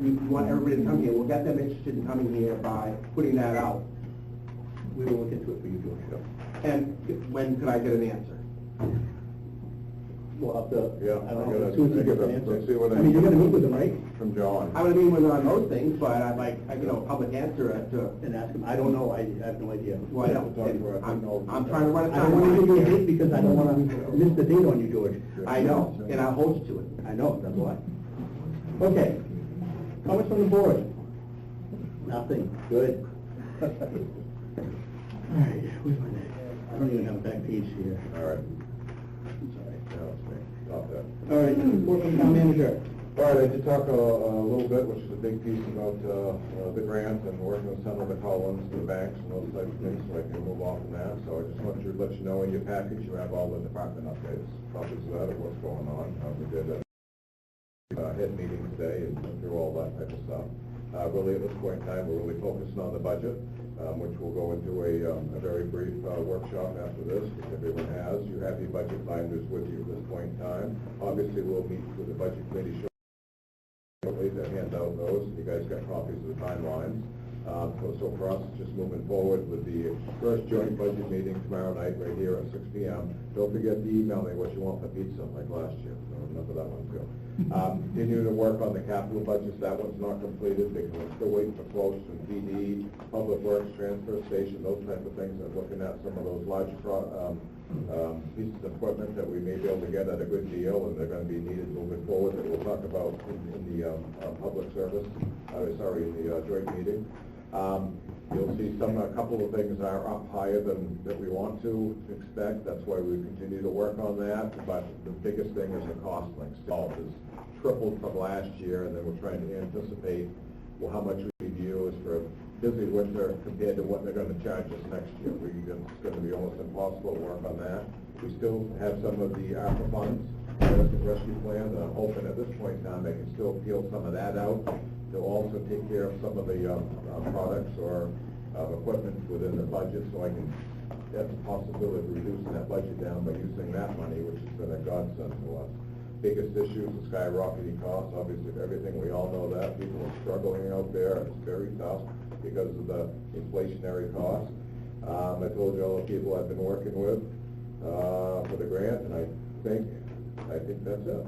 we want everybody to come here. We'll get them interested in coming here by putting that out. We will look into it for you, George. And when could I get an answer? We'll have to, Yeah, I don't I know, gotta- two or three I gotta- different answers. let's see what I mean, you're gonna I- meet with them, right? From John. I would mean with on those things, but I'd like, a public answer as to, And ask them, I don't know, I have no idea. well, I don't, I'm trying to run a I don't wanna give you a timeline. date because I don't wanna miss the date on you, George. I know, and I'll hold you to it. I know, that's why. Okay. Comments from the board? Nothing, good. All right, where's my name? I don't even have a back page here. All right. I'm sorry. No, it's me. Stop that. All right, report from town manager. All right, I did talk a little bit, which is a big piece about the grant and working with some of the Collins, the banks, and those types of things, so I can move on from that. So I just wanted to let you know in your package, you have all the department updates, copies of that, of what's going on. We did a head meeting today and went through all that type of stuff. Really, at this point in time, we're really focusing on the budget. which will go into a very brief workshop after this, which everyone has. You have your budget binders with you at this point in time. Obviously, we'll meet with the budget committee shortly to hand out those. You guys got copies of the timelines. So for us, just moving forward with the first joint budget meeting tomorrow night right here at 6 p.m. Don't forget to email me what you want for pizza like last year. So remember that one too. Continue to work on the capital budgets. That one's not completed because we're still waiting for quotes from PD, Public Works, Transfer Station, those type of things. I'm looking at some of those large pieces of equipment that we may be able to get at a good deal, and they're going to be needed moving forward that we'll talk about in the public service, in the joint meeting. You'll see a couple of things are up higher than that we want to expect. That's why we continue to work on that. But the biggest thing is the cost link. Salt has tripled from last year, and then we're trying to anticipate how much we use for a busy winter compared to what they're going to charge us next year. It's going to be almost impossible to work on that. We still have some of the ARPA funds, the rescue plan, and I'm hoping at this point in time they can still peel some of that out to also take care of some of the products or equipment within the budget, so that's a possibility of reducing that budget down by using that money, which has been a godsend to us. Biggest issue is the skyrocketing costs. Obviously, everything, we all know that. People are struggling out there. It's very tough because of the inflationary costs. I told you all the people I've been working with for the grant, and I think that's it.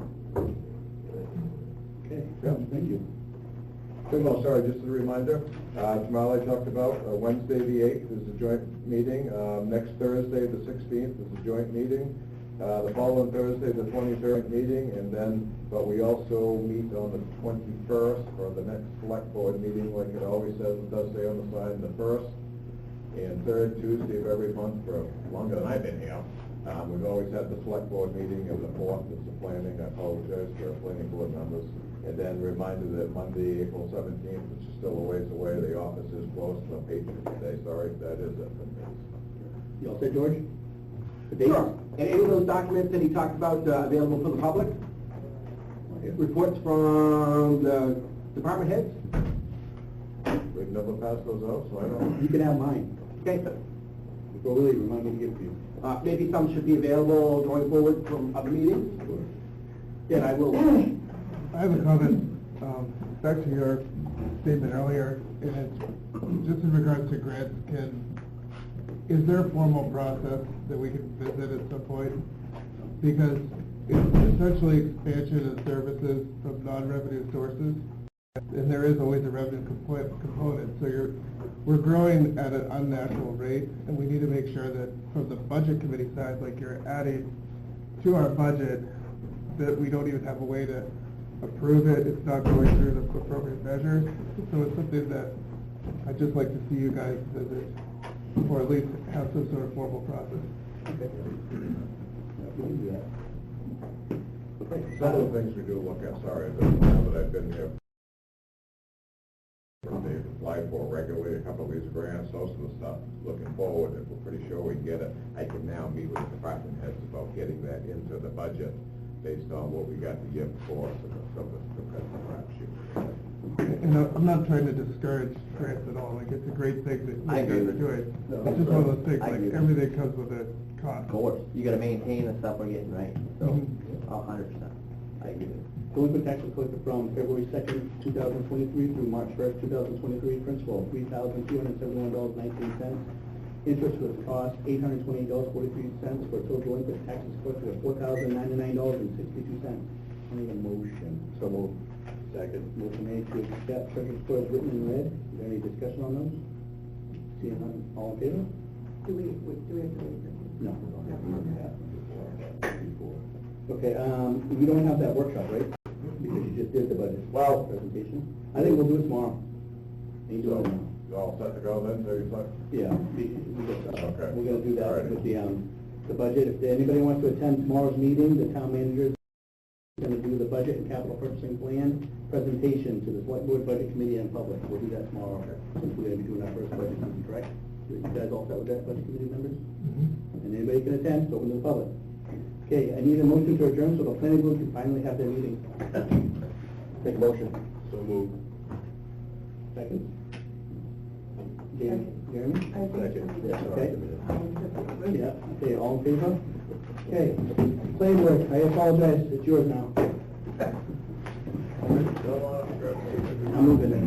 Okay, Yeah. thank you. Oh, sorry, just as a reminder, tomorrow I talked about Wednesday the 8th is a joint meeting. Next Thursday the 16th is a joint meeting. The following Thursday the 23rd meeting, but we also meet on the 21st for the next Selectboard meeting, like it always says, it does say on the side, the first and third Tuesday of every month for longer than I've been here. We've always had the Selectboard meeting, and the 4th is the planning. I apologize for our planning board members. And then reminder that Monday, April 17th, which is still a ways away, the office is closed on Patriots Day. Sorry, that is it. You all set, George? The dates? Sure. And any of those documents that he talked about available for the public? Reports from the department heads? We've never passed those out, so I don't. You can have mine. Okay. Before we leave, remind me to give it to you. Maybe some should be available going forward from other meetings? Yeah, I will. I have a comment, back to your statement earlier, and it's just in regards to grants. Is there a formal process that we can visit at some point? Because it's essentially expansion of services from non-revenue sources, and there is always a revenue component. So we're growing at an unnatural rate, and we need to make sure that from the budget committee side, like you're adding to our budget, that we don't even have a way to approve it. It's not going through the appropriate measures. So it's something that I'd just like to see you guys visit, or at least have some sort of formal process. Okay. Some of the things we do look at, sorry, but now that I've been here, they apply for regularly a couple of these grants, most of the stuff, looking forward, if we're pretty sure we can get it, I can now meet with the department heads about getting that into the budget based on what we got the year before, so that's a crap shoot. And I'm not trying to discourage grants at all. Like, it's a great thing that I you agree guys are with you. doing. No, It's just one of those things, I like, agree with you. everything comes with a cost. Of course, you gotta maintain the stuff we're getting, right? So, Mhm. 100%. I agree with you. Delinquent tax collected from February 2nd, 2023 through March 1st, 2023, principal $3,271.19. Interest was cost $828.43 for a total delinquent taxes collected of $4,099.62. I need a motion. So we'll, Second. Motion made to accept treasurer's report as written in red. Is there any discussion on those? Seeing none, all in favor? Do we have to wait? No. Okay, we don't have that workshop, right? Because you just did the budget. Well- Presentation. I think we'll do it tomorrow. And you do it now. you all set to go then, 35? Yeah, Okay. we're gonna do that Alrighty. with the budget. If anybody wants to attend tomorrow's meeting, the town manager is gonna do the budget and capital purchasing plan presentation to the Selectboard Budget Committee and public. We'll do that tomorrow, since we're gonna be doing our first budget meeting, correct? You guys all set with that, budget committee members? Mhm. And anybody can attend, it's open to the public. Okay, I need a motion to adjourn so the planning board can finally have their meeting. Take a motion. So move. Second? James? Jeremy? I think. Okay. Yeah, okay, all in favor? Okay, Playboard, I apologize, it's yours now. I'm moving it.